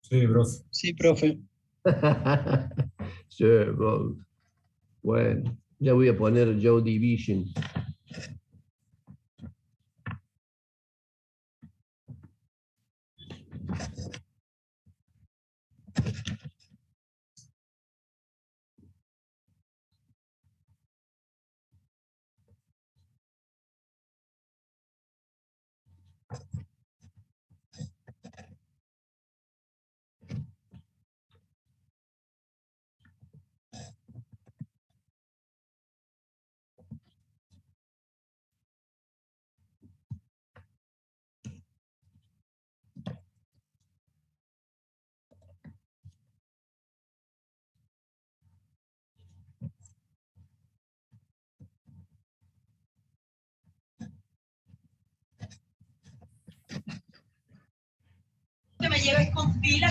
Sí, profe. Sí, profe. Sí, vos. Bueno, ya voy a poner Joe Division. Que me lleves con pila.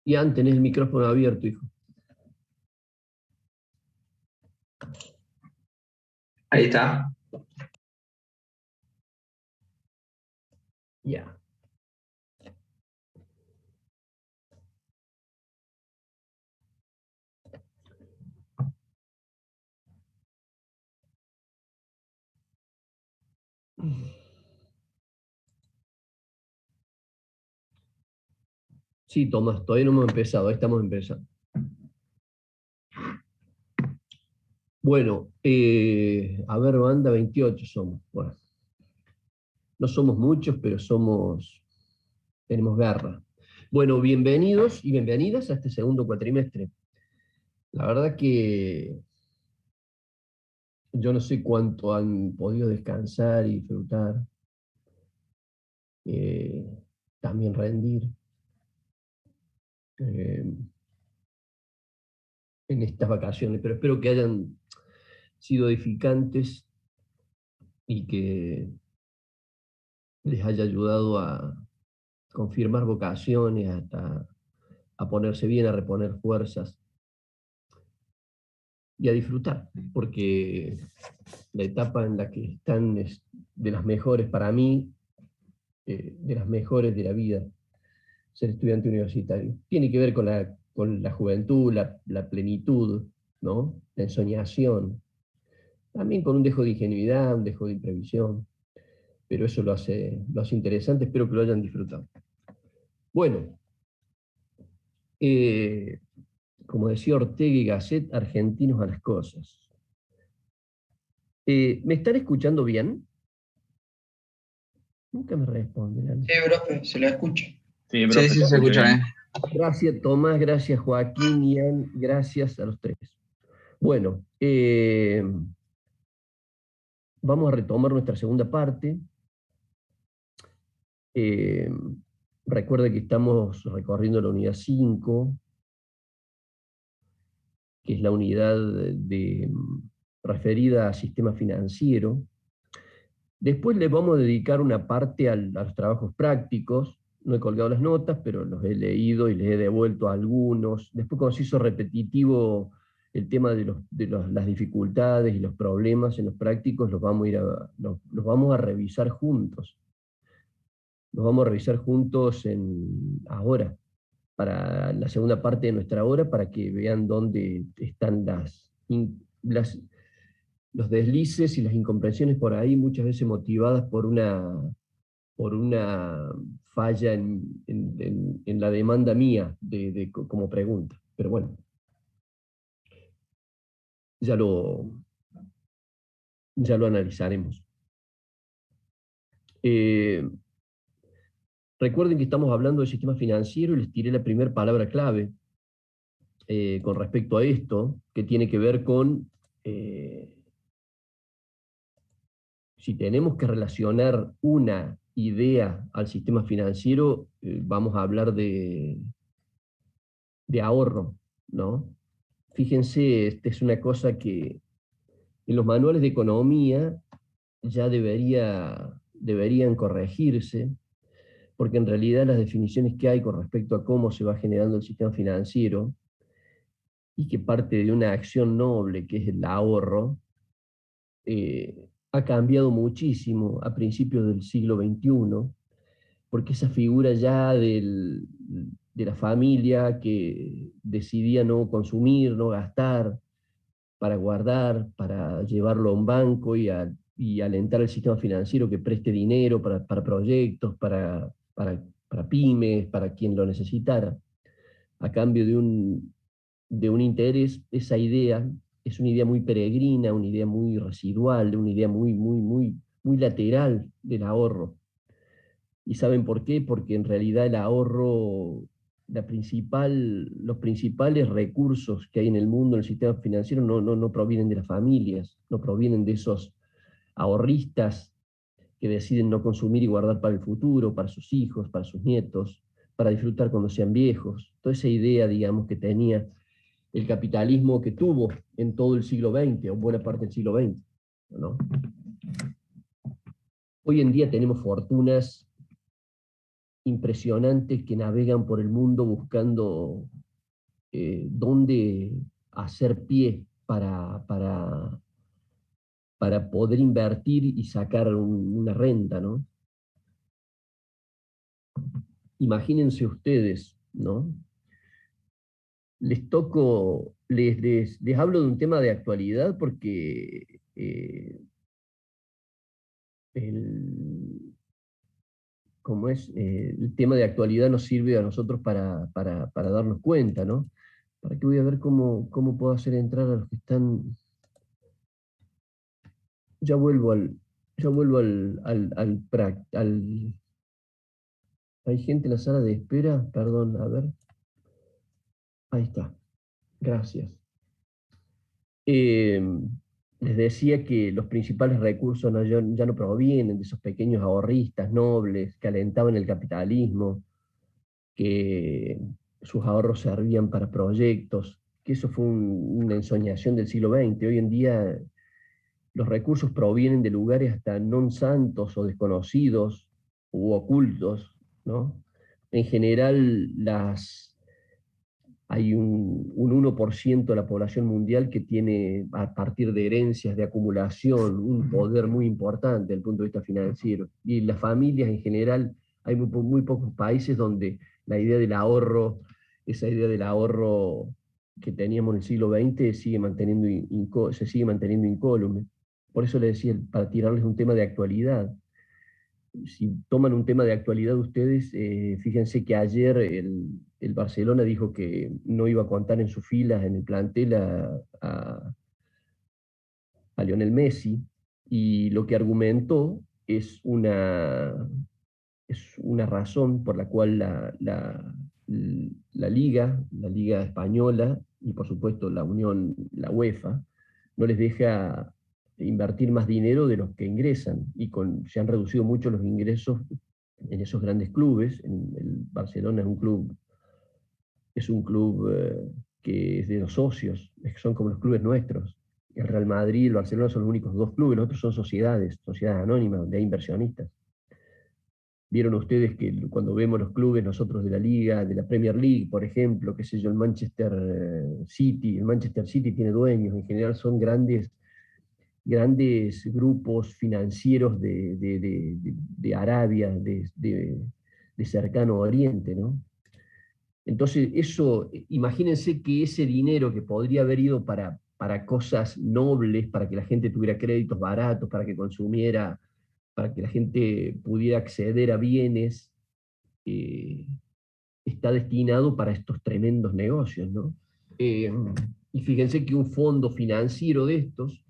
Ian, tenés el micrófono abierto, hijo. Ahí está. Ya. Sí, Tomás, todavía no hemos empezado, ahí estamos empezando. Bueno, a ver, banda 28 somos. Bueno, no somos muchos, pero tenemos garra. Bueno, bienvenidos y bienvenidas a este segundo cuatrimestre. La verdad que yo no sé cuánto han podido descansar y disfrutar, también rendir eh, en estas vacaciones, pero espero que hayan sido edificantes y que les haya ayudado a confirmar vocaciones, hasta a ponerse bien, a reponer fuerzas y a disfrutar, porque la etapa en la que están es de las mejores para mí, de las mejores de la vida, ser estudiante universitario. Tiene que ver con la juventud, la plenitud, ¿no? La ensoñación, también con un dejo de ingenuidad, un dejo de imprevisión, pero eso lo hace interesante, espero que lo hayan disfrutado. Bueno, como decía Ortega y Gasset, argentinos a las cosas. ¿Me están escuchando bien? Nunca me responden. Sí, profe, se lo escucha. Sí, profe, sí, se escucha bien. Gracias, Tomás, gracias, Joaquín, Ian, gracias a los tres. Bueno, vamos a retomar nuestra segunda parte. Recuerda que estamos recorriendo la unidad 5, que es la unidad referida a sistema financiero. Después le vamos a dedicar una parte a los trabajos prácticos. No he colgado las notas, pero los he leído y les he devuelto a algunos. Después, cuando se hizo repetitivo el tema de las dificultades y los problemas en los prácticos, los vamos a revisar juntos. Los vamos a revisar juntos ahora, para la segunda parte de nuestra hora, para que vean dónde están los deslices y las incomprensiones por ahí, muchas veces motivadas por una falla en la demanda mía como pregunta. Pero bueno, ya lo analizaremos. Recuerden que estamos hablando del sistema financiero y les tiré la primera palabra clave con respecto a esto, que tiene que ver con si tenemos que relacionar una idea al sistema financiero, vamos a hablar de ahorro, ¿no? Fíjense, esta es una cosa que en los manuales de economía ya deberían corregirse, porque en realidad las definiciones que hay con respecto a cómo se va generando el sistema financiero, y que parte de una acción noble que es el ahorro, ha cambiado muchísimo a principios del siglo XXI, porque esa figura ya de la familia que decidía no consumir, no gastar, para guardar, para llevarlo a un banco y alentar al sistema financiero que preste dinero para proyectos, para pymes, para quien lo necesitara, a cambio de un interés. Esa idea es una idea muy peregrina, una idea muy residual, una idea muy lateral del ahorro. ¿Y saben por qué? Porque en realidad el ahorro, los principales recursos que hay en el mundo, en el sistema financiero, no provienen de las familias, no provienen de esos ahorristas que deciden no consumir y guardar para el futuro, para sus hijos, para sus nietos, para disfrutar cuando sean viejos. Toda esa idea, digamos, que tenía el capitalismo, que tuvo en todo el siglo XX, o buena parte del siglo XX, ¿no? Hoy en día tenemos fortunas impresionantes que navegan por el mundo buscando dónde hacer pie para poder invertir y sacar una renta, ¿no? Imagínense ustedes, ¿no? Les hablo de un tema de actualidad porque el tema de actualidad nos sirve a nosotros para darnos cuenta, ¿no? ¿Para qué voy a ver cómo puedo hacer entrar a los que están? Ya vuelvo al. ¿Hay gente en la sala de espera? Perdón, a ver. Ahí está. Gracias. Les decía que los principales recursos ya no provienen de esos pequeños ahorristas nobles que alentaban el capitalismo, que sus ahorros servían para proyectos, que eso fue una ensoñación del siglo XX. Hoy en día los recursos provienen de lugares hasta non santos o desconocidos u ocultos, ¿no? En general, hay un 1% de la población mundial que tiene, a partir de herencias, de acumulación, un poder muy importante desde el punto de vista financiero. Y las familias en general, hay muy pocos países donde la idea del ahorro, esa idea del ahorro que teníamos en el siglo XX, se sigue manteniendo incólume. Por eso les decía, para tirarles un tema de actualidad. Si toman un tema de actualidad ustedes, fíjense que ayer el Barcelona dijo que no iba a contar en sus filas, en el plantel, a Lionel Messi, y lo que argumentó es una razón por la cual la Liga Española, y por supuesto la UEFA, no les deja invertir más dinero de los que ingresan, y se han reducido mucho los ingresos en esos grandes clubes. El Barcelona es un club que es de los socios, son como los clubes nuestros. El Real Madrid y el Barcelona son los únicos dos clubes, los otros son sociedades anónimas, donde hay inversionistas. Vieron ustedes que cuando vemos los clubes nosotros de la Liga, de la Premier League, por ejemplo, qué sé yo, el Manchester City tiene dueños, en general son grandes grupos financieros de Arabia, de cercano Oriente, ¿no? Entonces, imagínense que ese dinero que podría haber ido para cosas nobles, para que la gente tuviera créditos baratos, para que consumiera, para que la gente pudiera acceder a bienes, está destinado para estos tremendos negocios, ¿no? Y fíjense que un fondo financiero de estos,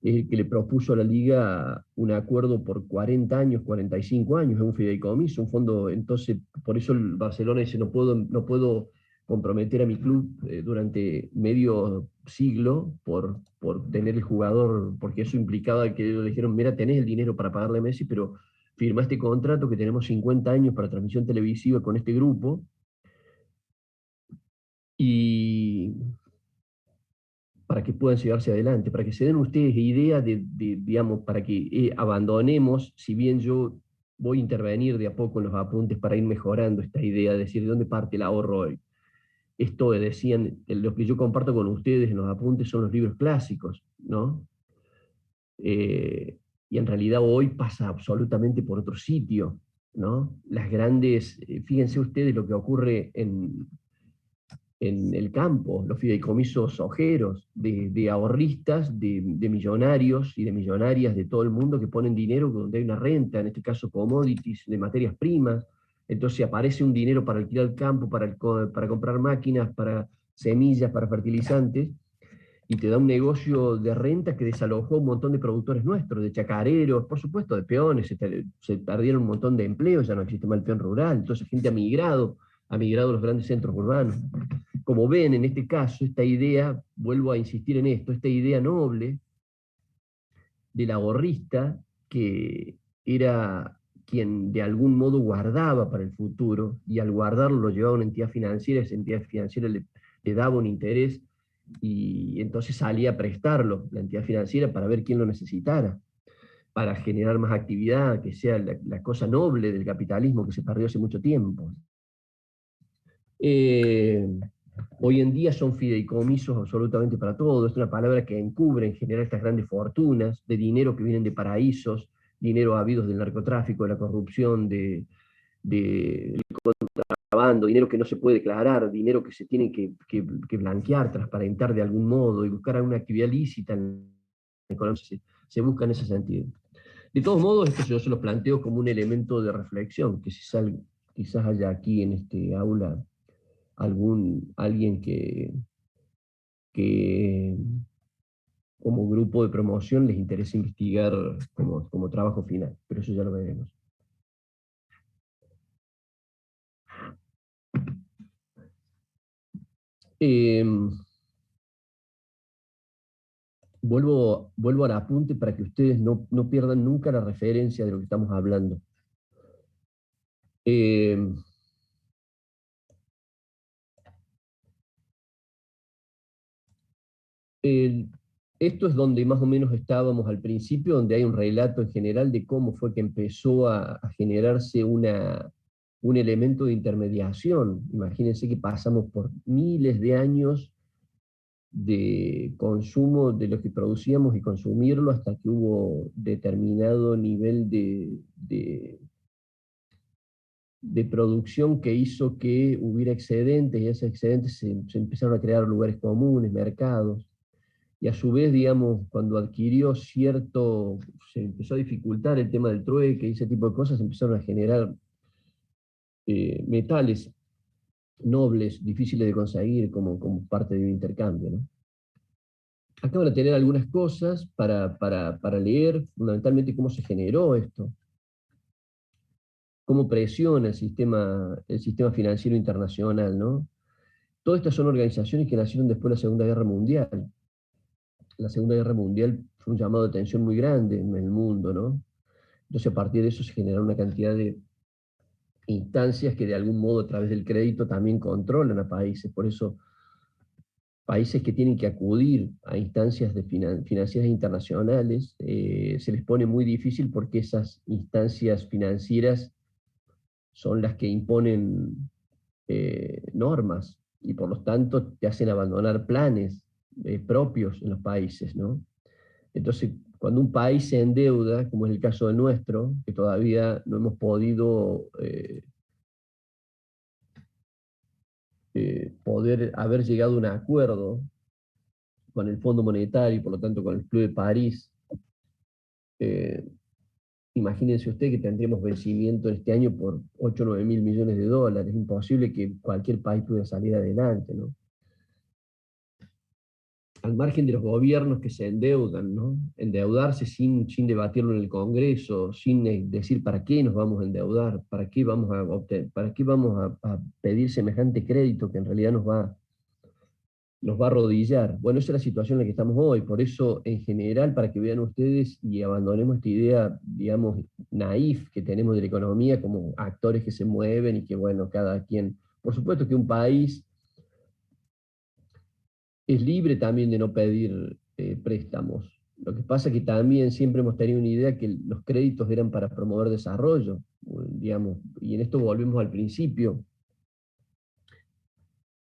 que le propuso a la Liga un acuerdo por 40 años, 45 años, es un fideicomiso, un fondo. Entonces, por eso el Barcelona dice, no puedo comprometer a mi club durante medio siglo por tener el jugador, porque eso implicaba que ellos le dijeron, mira, tenés el dinero para pagarle a Messi, pero firma este contrato que tenemos 50 años para transmisión televisiva con este grupo, y para que puedan llevarse adelante, para que se den ustedes idea digamos, para que abandonemos, si bien yo voy a intervenir de a poco en los apuntes para ir mejorando esta idea de decir de dónde parte el ahorro hoy. Esto decían, lo que yo comparto con ustedes en los apuntes son los libros clásicos, ¿no? Y en realidad hoy pasa absolutamente por otro sitio, ¿no? Las grandes, fíjense ustedes lo que ocurre en el campo, los fideicomisos ojeros de ahorristas, de millonarios y de millonarias de todo el mundo que ponen dinero donde hay una renta, en este caso commodities, de materias primas. Entonces aparece un dinero para alquilar el campo, para comprar máquinas, para semillas, para fertilizantes, y te da un negocio de renta que desalojó un montón de productores nuestros, de chacareros, por supuesto, de peones, se perdieron un montón de empleos, ya no existe más el peón rural, entonces gente ha migrado a los grandes centros urbanos. Como ven, en este caso, esta idea, vuelvo a insistir en esto, esta idea noble del ahorrista, que era quien de algún modo guardaba para el futuro, y al guardarlo lo llevaba a una entidad financiera, esa entidad financiera le daba un interés, y entonces salía a prestarlo, la entidad financiera, para ver quién lo necesitara, para generar más actividad, que sea la cosa noble del capitalismo que se perdió hace mucho tiempo. Hoy en día son fideicomisos absolutamente para todo, es una palabra que encubre en general estas grandes fortunas de dinero que vienen de paraísos, dinero habidos del narcotráfico, de la corrupción, del contrabando, dinero que no se puede declarar, dinero que se tiene que blanquear, transparentar de algún modo y buscar alguna actividad lícita en la economía, se busca en ese sentido. De todos modos, esto yo se lo planteo como un elemento de reflexión, que quizás haya aquí en este aula alguien que como grupo de promoción les interesa investigar como trabajo final, pero eso ya lo veremos. Vuelvo al apunte para que ustedes no pierdan nunca la referencia de lo que estamos hablando. Esto es donde más o menos estábamos al principio, donde hay un relato en general de cómo fue que empezó a generarse un elemento de intermediación. Imagínense que pasamos por miles de años de consumo de lo que producíamos y consumirlo hasta que hubo determinado nivel de producción que hizo que hubiera excedentes, y esos excedentes se empezaron a crear lugares comunes, mercados. Y a su vez, digamos, cuando adquirió se empezó a dificultar el tema del trueque y ese tipo de cosas, se empezaron a generar metales nobles, difíciles de conseguir como parte de un intercambio, ¿no? Acá van a tener algunas cosas para leer, fundamentalmente cómo se generó esto, cómo presiona el sistema financiero internacional, ¿no? Todas estas son organizaciones que nacieron después de la Segunda Guerra Mundial. La Segunda Guerra Mundial fue un llamado de atención muy grande en el mundo, ¿no? Entonces a partir de eso se generaron una cantidad de instancias que de algún modo a través del crédito también controlan a países. Por eso países que tienen que acudir a instancias financieras internacionales, se les pone muy difícil porque esas instancias financieras son las que imponen normas y por lo tanto te hacen abandonar planes propios en los países, ¿no? Entonces, cuando un país se endeuda, como es el caso del nuestro, que todavía no hemos podido poder haber llegado a un acuerdo con el Fondo Monetario y por lo tanto con el Club de París, imagínense usted que tendríamos vencimiento este año por 8 o 9 mil millones de dólares. Es imposible que cualquier país pueda salir adelante, ¿no? Al margen de los gobiernos que se endeudan, ¿no? Endeudarse sin debatirlo en el Congreso, sin decir para qué nos vamos a endeudar, para qué vamos a pedir semejante crédito que en realidad nos va a arrodillar. Bueno, esa es la situación en la que estamos hoy. Por eso, en general, para que vean ustedes y abandonemos esta idea, digamos, naif que tenemos de la economía como actores que se mueven y que, bueno, cada quien... Por supuesto que un país es libre también de no pedir préstamos, Lo que pasa es que también siempre hemos tenido una idea que los créditos eran para promover desarrollo, digamos, y en esto volvemos al principio.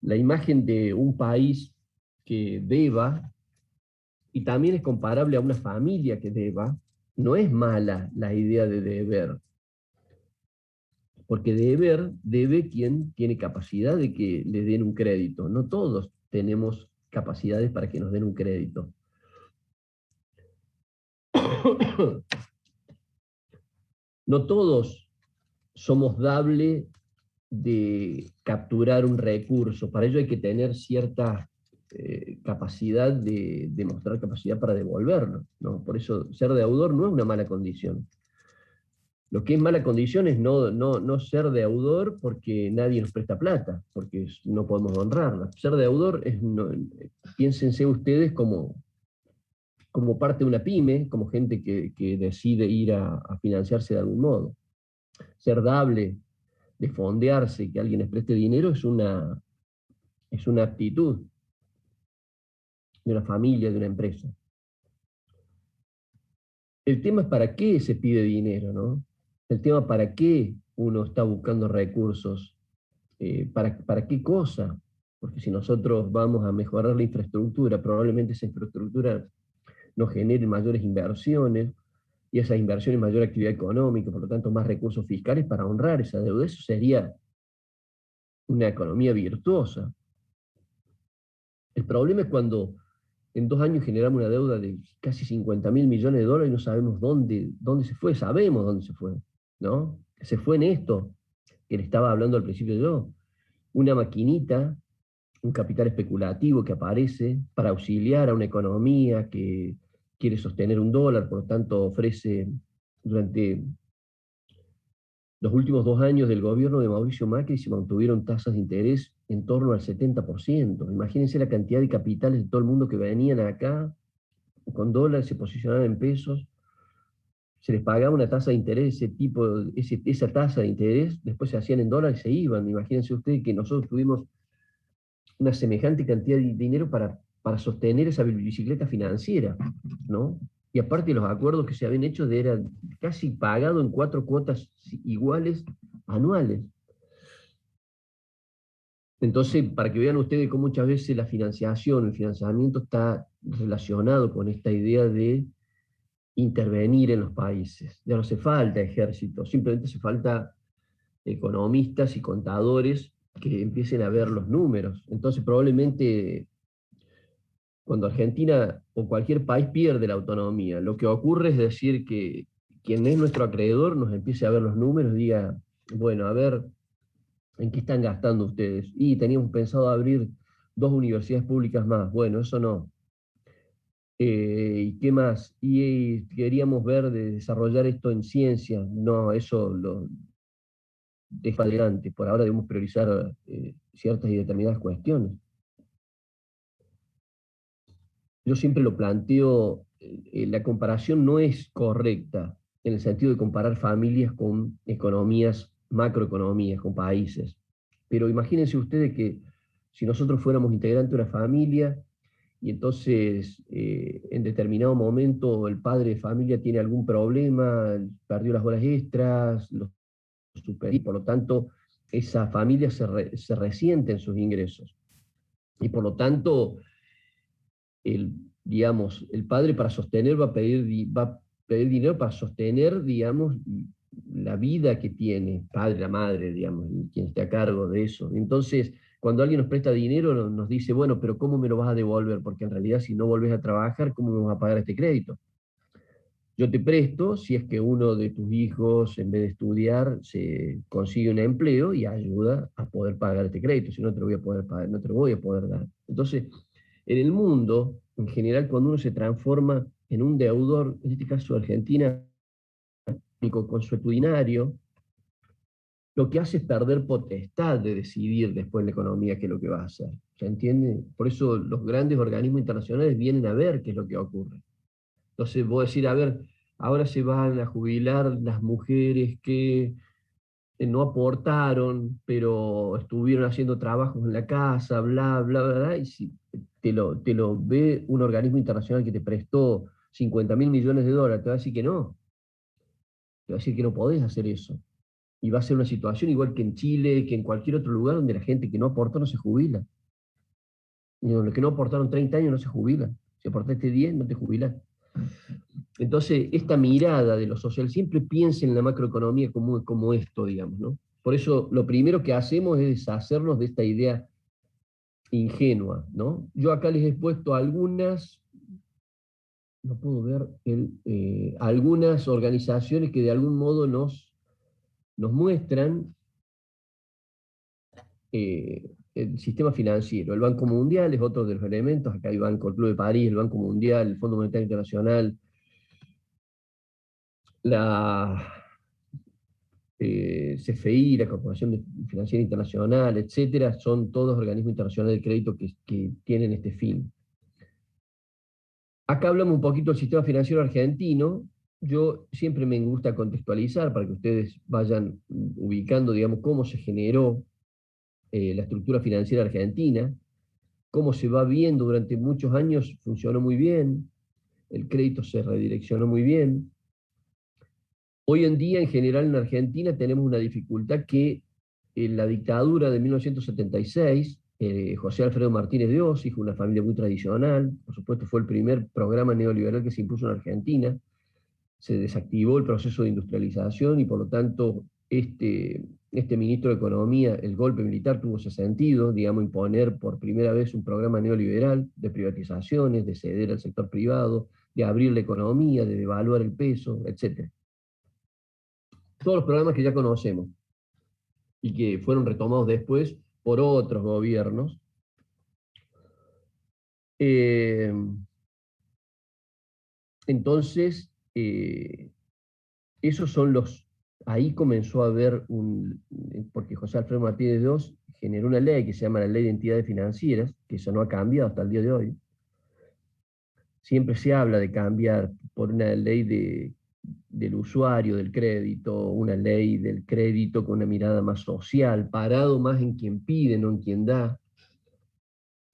La imagen de un país que deba, y también es comparable a una familia que deba, no es mala la idea de deber, porque deber debe quien tiene capacidad de que le den un crédito. No todos tenemos capacidades para que nos den un crédito. No todos somos dables de capturar un recurso. Para ello hay que tener cierta capacidad de demostrar capacidad para devolverlo, ¿no? Por eso ser deudor no es una mala condición. Lo que es mala condición es no ser deudor porque nadie nos presta plata, porque no podemos honrarla. Ser deudor es, piénsense ustedes como parte de una pyme, como gente que decide ir a financiarse de algún modo. Ser dable, de fondearse, que alguien les preste dinero, es una aptitud de una familia, de una empresa. El tema es para qué se pide dinero, ¿no? El tema para qué uno está buscando recursos, para qué cosa. Porque si nosotros vamos a mejorar la infraestructura, probablemente esa infraestructura nos genere mayores inversiones, y esas inversiones mayor actividad económica, por lo tanto más recursos fiscales para honrar esa deuda. Eso sería una economía virtuosa. El problema es cuando en 2 años generamos una deuda de casi 50.000 millones de dólares y no sabemos dónde se fue. Sabemos dónde se fue, ¿no? Se fue en esto, que le estaba hablando al principio yo. Una maquinita, un capital especulativo que aparece para auxiliar a una economía que quiere sostener un dólar, por lo tanto ofrece durante los últimos 2 años del gobierno de Mauricio Macri se mantuvieron tasas de interés en torno al 70%. Imagínense la cantidad de capitales de todo el mundo que venían acá con dólares, se posicionaban en pesos, se les pagaba una tasa de interés, esa tasa de interés, después se hacían en dólares y se iban. Imagínense ustedes que nosotros tuvimos una semejante cantidad de dinero para sostener esa bicicleta financiera, ¿no? Y aparte los acuerdos que se habían hecho eran casi pagado en 4 cuotas iguales anuales. Entonces, para que vean ustedes cómo muchas veces la financiación, el financiamiento está relacionado con esta idea de intervenir en los países. Ya no hace falta ejército, simplemente hace falta economistas y contadores que empiecen a ver los números. Entonces, probablemente cuando Argentina o cualquier país pierde la autonomía, lo que ocurre es decir que quien es nuestro acreedor nos empiece a ver los números, diga, bueno, a ver, ¿en qué están gastando ustedes? Y teníamos pensado abrir 2 universidades públicas más. Bueno, eso no. ¿Y qué más? Y queríamos ver de desarrollar esto en ciencia. No, eso lo deja adelante. Por ahora debemos priorizar ciertas y determinadas cuestiones. Yo siempre lo planteo, la comparación no es correcta en el sentido de comparar familias con economías, macroeconomías, con países. Pero imagínense ustedes que si nosotros fuéramos integrantes de una familia y entonces en determinado momento el padre de familia tiene algún problema, perdió las horas extras, los superó, y por lo tanto esa familia se resiente en sus ingresos. Y por lo tanto digamos, el padre para sostener va a pedir dinero para sostener, digamos, la vida que tiene, padre, la madre, digamos, quien esté a cargo de eso. Entonces, cuando alguien nos presta dinero, nos dice, bueno, pero ¿cómo me lo vas a devolver? Porque en realidad si no volvés a trabajar, ¿cómo me vas a pagar este crédito? Yo te presto si es que uno de tus hijos, en vez de estudiar, se consigue un empleo y ayuda a poder pagar este crédito, si no te lo voy a poder pagar, no te lo voy a poder dar. Entonces, en el mundo, en general, cuando uno se transforma en un deudor, en este caso Argentina, consuetudinario, lo que hace es perder potestad de decidir después la economía qué es lo que va a hacer. ¿Se entiende? Por eso los grandes organismos internacionales vienen a ver qué es lo que ocurre. Entonces, voy a decir, a ver, ahora se van a jubilar las mujeres que no aportaron, pero estuvieron haciendo trabajos en la casa, bla, bla, bla, bla, y si te lo ve un organismo internacional que te prestó 50.000 millones de dólares, te va a decir que no. Te va a decir que no podés hacer eso. Y va a ser una situación igual que en Chile, que en cualquier otro lugar donde la gente que no aportó no se jubila. Y los que no aportaron 30 años no se jubilan. Si aportaste 10, no te jubilas. Entonces, esta mirada de lo social siempre piensa en la macroeconomía como esto, digamos, ¿no? Por eso, lo primero que hacemos es deshacernos de esta idea ingenua, ¿no? Yo acá les he puesto algunas, no puedo ver, algunas organizaciones que de algún modo nos muestran el sistema financiero. El Banco Mundial es otro de los elementos. Acá hay Banco, el Club de París, el Banco Mundial, el Fondo Monetario Internacional, la CFI, la Corporación Financiera Internacional, etcétera, son todos organismos internacionales de crédito que tienen este fin. Acá hablamos un poquito del sistema financiero argentino. Yo siempre me gusta contextualizar para que ustedes vayan ubicando, digamos, cómo se generó la estructura financiera argentina, cómo se va viendo durante muchos años, funcionó muy bien, el crédito se redireccionó muy bien. Hoy en día, en general, en Argentina tenemos una dificultad que en la dictadura de 1976, José Alfredo Martínez de Oz, hijo de una familia muy tradicional, por supuesto fue el primer programa neoliberal que se impuso en Argentina, se desactivó el proceso de industrialización y por lo tanto este ministro de Economía, el golpe militar tuvo ese sentido, digamos, imponer por primera vez un programa neoliberal de privatizaciones, de ceder al sector privado, de abrir la economía, de devaluar el peso, etc. Todos los programas que ya conocemos y que fueron retomados después por otros gobiernos. Entonces, esos son los... Ahí comenzó a haber porque José Alfredo Martínez de Oz generó una ley que se llama la Ley de Entidades Financieras, que eso no ha cambiado hasta el día de hoy. Siempre se habla de cambiar por una ley del usuario del crédito, una ley del crédito con una mirada más social, parado más en quien pide, no en quien da.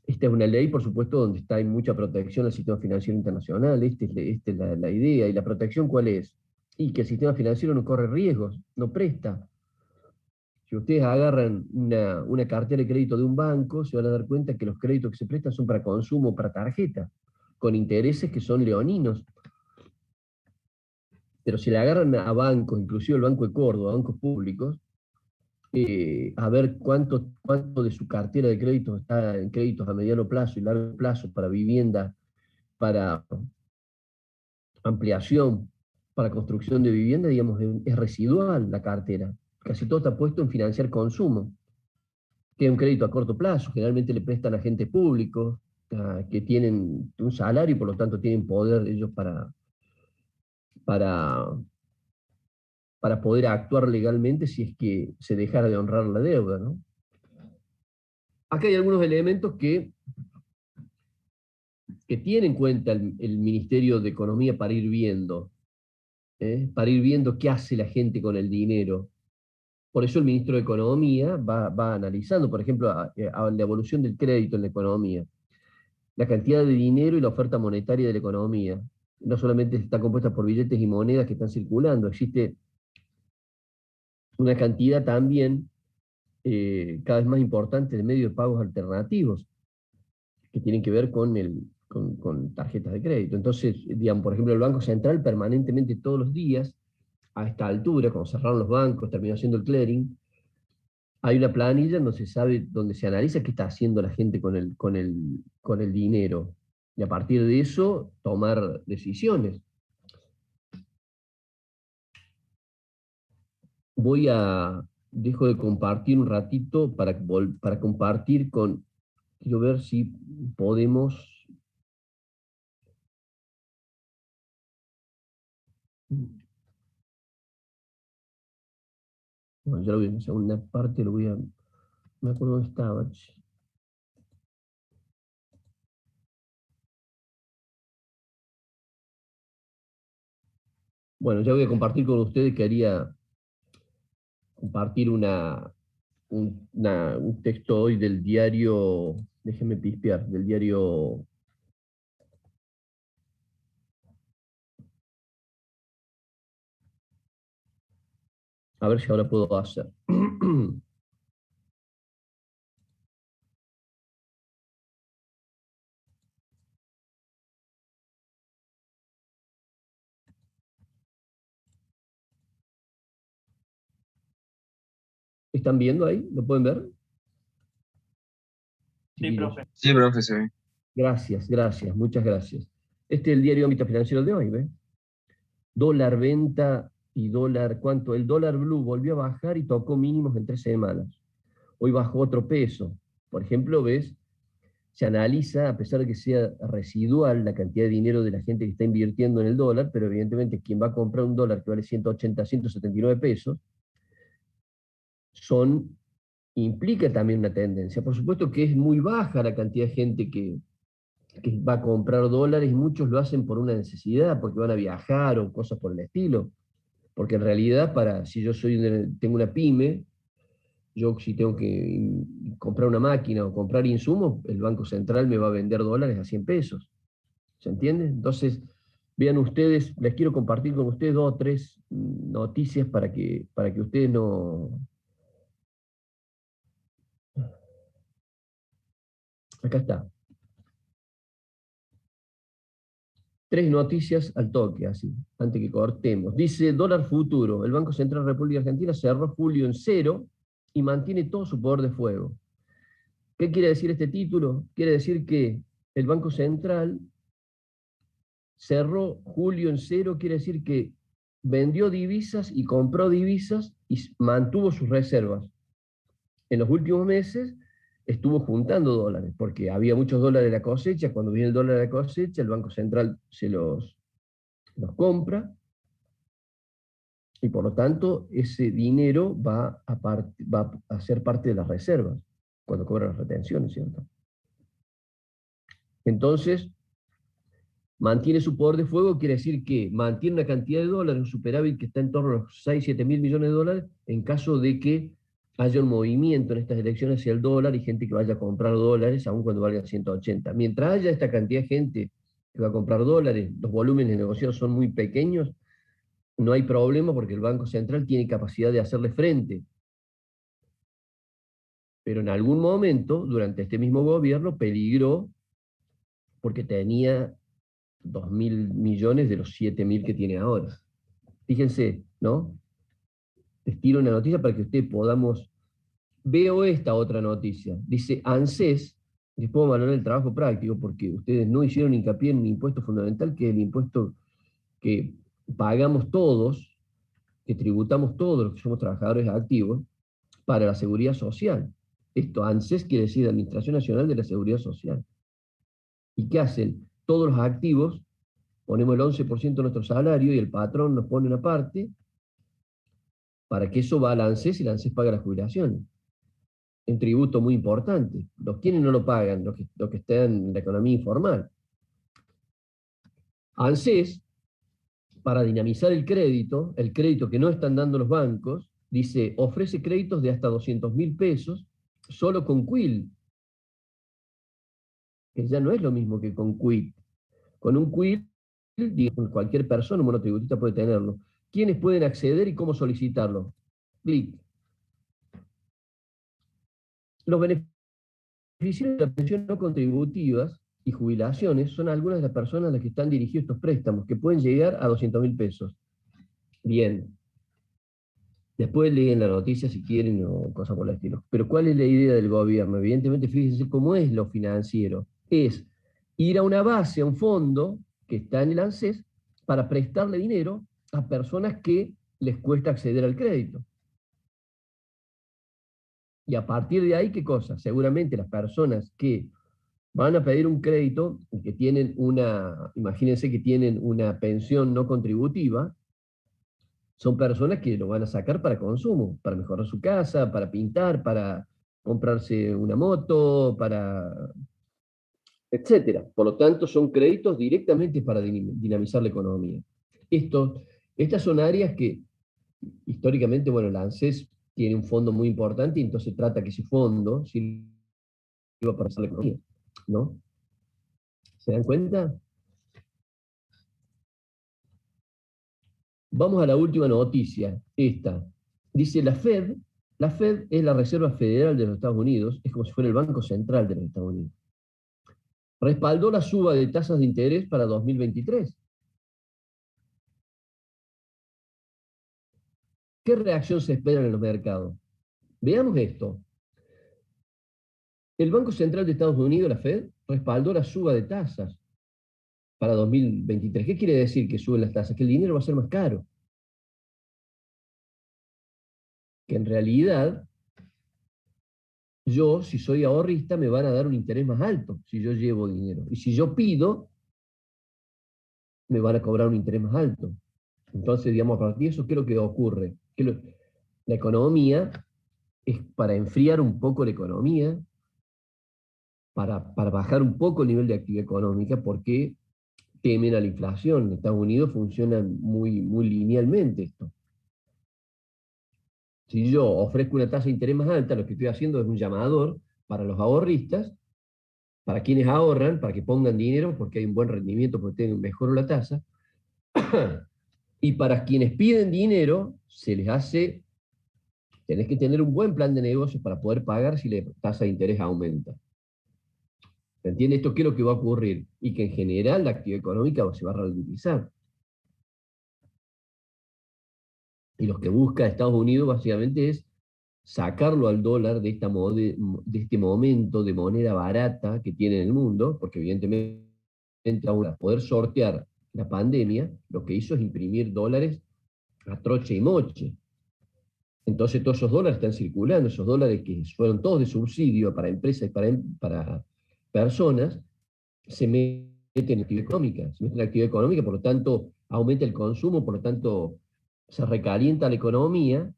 Esta es una ley, por supuesto, donde hay mucha protección al sistema financiero internacional. Esta es la idea. ¿Y la protección cuál es? Y que el sistema financiero no corre riesgos, no presta. Si ustedes agarran una cartera de crédito de un banco, se van a dar cuenta que los créditos que se prestan son para consumo, para tarjeta, con intereses que son leoninos. Pero si le agarran a bancos, inclusive el Banco de Córdoba, bancos públicos, a ver cuánto de su cartera de créditos está en créditos a mediano plazo y largo plazo para vivienda, para ampliación, para construcción de vivienda, digamos, es residual la cartera. Casi todo está puesto en financiar consumo, que es un crédito a corto plazo, generalmente le prestan a agentes públicos que tienen un salario y por lo tanto tienen poder ellos para, para poder actuar legalmente si es que se dejara de honrar la deuda, ¿no? Acá hay algunos elementos que tiene en cuenta el Ministerio de Economía para ir viendo qué hace la gente con el dinero. Por eso el ministro de Economía va analizando, por ejemplo, a la evolución del crédito en la economía, la cantidad de dinero y la oferta monetaria de la economía. No solamente está compuesta por billetes y monedas que están circulando, existe una cantidad también cada vez más importante de medios de pagos alternativos que tienen que ver con tarjetas de crédito. Entonces, digamos, por ejemplo, el Banco Central permanentemente todos los días, a esta altura, cuando cerraron los bancos, terminó haciendo el clearing, hay una planilla donde se sabe, donde se analiza qué está haciendo la gente con el dinero. Y a partir de eso, tomar decisiones. Dejo de compartir un ratito para compartir quiero ver si podemos... Bueno, ya lo vi en la segunda parte, me acuerdo dónde estaba. Bueno, ya voy a compartir con ustedes, quería compartir un texto hoy del diario, déjenme pispear, del diario A ver si ahora puedo hacer. ¿Están viendo ahí? ¿Lo pueden ver? Sí, profe. Sí, profe, se ve. Gracias, gracias, muchas gracias. Este es el diario Ámbito Financiero de hoy, ¿ves? Dólar venta y dólar, ¿cuánto? El dólar blue volvió a bajar y tocó mínimos en 3 semanas. Hoy bajó otro peso. Por ejemplo, ¿ves? Se analiza, a pesar de que sea residual la cantidad de dinero de la gente que está invirtiendo en el dólar, pero evidentemente quien va a comprar un dólar que vale 180, 179 pesos, implica también una tendencia. Por supuesto que es muy baja la cantidad de gente que va a comprar dólares, y muchos lo hacen por una necesidad, porque van a viajar o cosas por el estilo. Porque en realidad, si yo tengo una pyme, yo si tengo que comprar una máquina o comprar insumos, el Banco Central me va a vender dólares a 100 pesos. ¿Se entiende? Entonces, vean ustedes, les quiero compartir con ustedes 2 o 3 noticias para que ustedes no... Acá está. 3 noticias al toque, así, antes que cortemos. Dice, dólar futuro. El Banco Central de la República Argentina cerró julio en 0 y mantiene todo su poder de fuego. ¿Qué quiere decir este título? Quiere decir que el Banco Central cerró julio en 0, quiere decir que vendió divisas y compró divisas y mantuvo sus reservas. En los últimos meses estuvo juntando dólares, porque había muchos dólares de la cosecha. Cuando viene el dólar de la cosecha, el Banco Central los compra, y por lo tanto ese dinero va a ser parte de las reservas, cuando cobran las retenciones, ¿cierto? Entonces, mantiene su poder de fuego, quiere decir que mantiene una cantidad de dólares, un superávit que está en torno a los 6, 7 mil millones de dólares, en caso de que haya un movimiento en estas elecciones hacia el dólar y gente que vaya a comprar dólares, aun cuando valgan 180. Mientras haya esta cantidad de gente que va a comprar dólares, los volúmenes negociados son muy pequeños, no hay problema porque el Banco Central tiene capacidad de hacerle frente. Pero en algún momento, durante este mismo gobierno, peligró porque tenía 2.000 millones de los 7.000 que tiene ahora. Fíjense, ¿no? Les tiro una noticia para que ustedes podamos... Veo esta otra noticia. Dice ANSES, les puedo valorar el trabajo práctico porque ustedes no hicieron hincapié en un impuesto fundamental, que es el impuesto que pagamos todos, que tributamos todos los que somos trabajadores activos, para la seguridad social. Esto, ANSES quiere decir Administración Nacional de la Seguridad Social. ¿Y qué hacen? Todos los activos, ponemos el 11% de nuestro salario y el patrón nos pone una parte para que eso va al ANSES y el ANSES paga las jubilaciones. Un tributo muy importante. Quienes no lo pagan, los que están en la economía informal. ANSES, para dinamizar el crédito que no están dando los bancos, dice, ofrece créditos de hasta 200.000 pesos solo con QUIL, que ya no es lo mismo que con QUIC. Con un QUIL, cualquier persona, un monotributista puede tenerlo. ¿Quiénes pueden acceder y cómo solicitarlo? Clic. Los beneficiarios de la pensión no contributivas y jubilaciones son algunas de las personas a las que están dirigidos estos préstamos, que pueden llegar a 200.000 pesos. Bien. Después leen la noticia si quieren o cosas por el estilo. Pero ¿cuál es la idea del gobierno? Evidentemente, fíjense cómo es lo financiero. Es ir a una base, a un fondo que está en el ANSES, para prestarle dinero a personas que les cuesta acceder al crédito. Y a partir de ahí, ¿qué cosa? Seguramente las personas que van a pedir un crédito y que tienen imagínense que tienen una pensión no contributiva, son personas que lo van a sacar para consumo, para mejorar su casa, para pintar, para comprarse una moto, etcétera. Por lo tanto, son créditos directamente para dinamizar la economía. Estas son áreas que históricamente, bueno, la ANSES tiene un fondo muy importante y entonces trata que ese fondo sirva para hacer la economía, ¿no? ¿Se dan cuenta? Vamos a la última noticia, esta. Dice la Fed es la Reserva Federal de los Estados Unidos, es como si fuera el Banco Central de los Estados Unidos. Respaldó la suba de tasas de interés para 2023. ¿Qué reacción se espera en los mercados? Veamos esto. El Banco Central de Estados Unidos, la Fed, respaldó la suba de tasas para 2023. ¿Qué quiere decir que suben las tasas? Que el dinero va a ser más caro. Que en realidad, yo, si soy ahorrista, me van a dar un interés más alto si yo llevo dinero. Y si yo pido, me van a cobrar un interés más alto. Entonces, digamos, a partir de eso, ¿qué es lo que ocurre? La economía es para enfriar un poco la economía, para bajar un poco el nivel de actividad económica, porque temen a la inflación. En Estados Unidos funciona muy linealmente esto. Si yo ofrezco una tasa de interés más alta, lo que estoy haciendo es un llamador para los ahorristas, para quienes ahorran, para que pongan dinero porque hay un buen rendimiento, porque mejor la tasa, y para quienes piden dinero, se les hace, tenés que tener un buen plan de negocio para poder pagar si la tasa de interés aumenta. ¿Se entiende esto? ¿Qué es lo que va a ocurrir? Y que en general la actividad económica se va a ralentizar. Y lo que busca Estados Unidos básicamente es sacarlo al dólar de este momento de moneda barata que tiene en el mundo, porque evidentemente para poder sortear la pandemia, lo que hizo es imprimir dólares a troche y moche. Entonces todos esos dólares están circulando, esos dólares que fueron todos de subsidio para empresas y para personas, se meten en actividad económica, por lo tanto aumenta el consumo, por lo tanto se recalienta la economía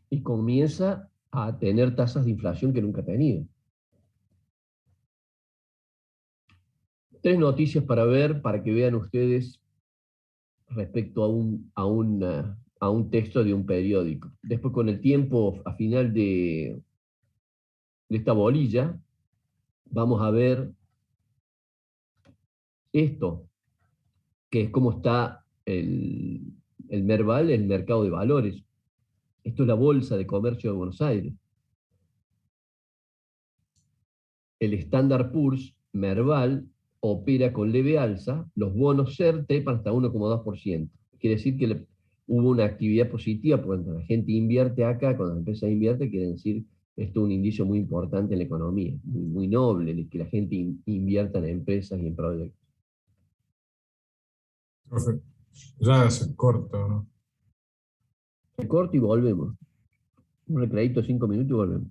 y comienza a tener tasas de inflación que nunca ha tenido. Tres noticias para ver, para que vean ustedes respecto a un texto de un periódico. Después, con el tiempo, a final de esta bolilla, vamos a ver esto, que es cómo está el Merval, el mercado de valores. Esto es la Bolsa de Comercio de Buenos Aires. El Standard Poor's Merval opera con leve alza, los bonos SER trepan hasta 1,2%. Quiere decir que hubo una actividad positiva, cuando la gente invierte acá, cuando la empresa invierte, quiere decir esto es un indicio muy importante en la economía, muy noble, que la gente invierta en empresas y en proyectos. Profe, ya se corta, ¿no? Corto y volvemos. Un recreadito de 5 minutos y volvemos.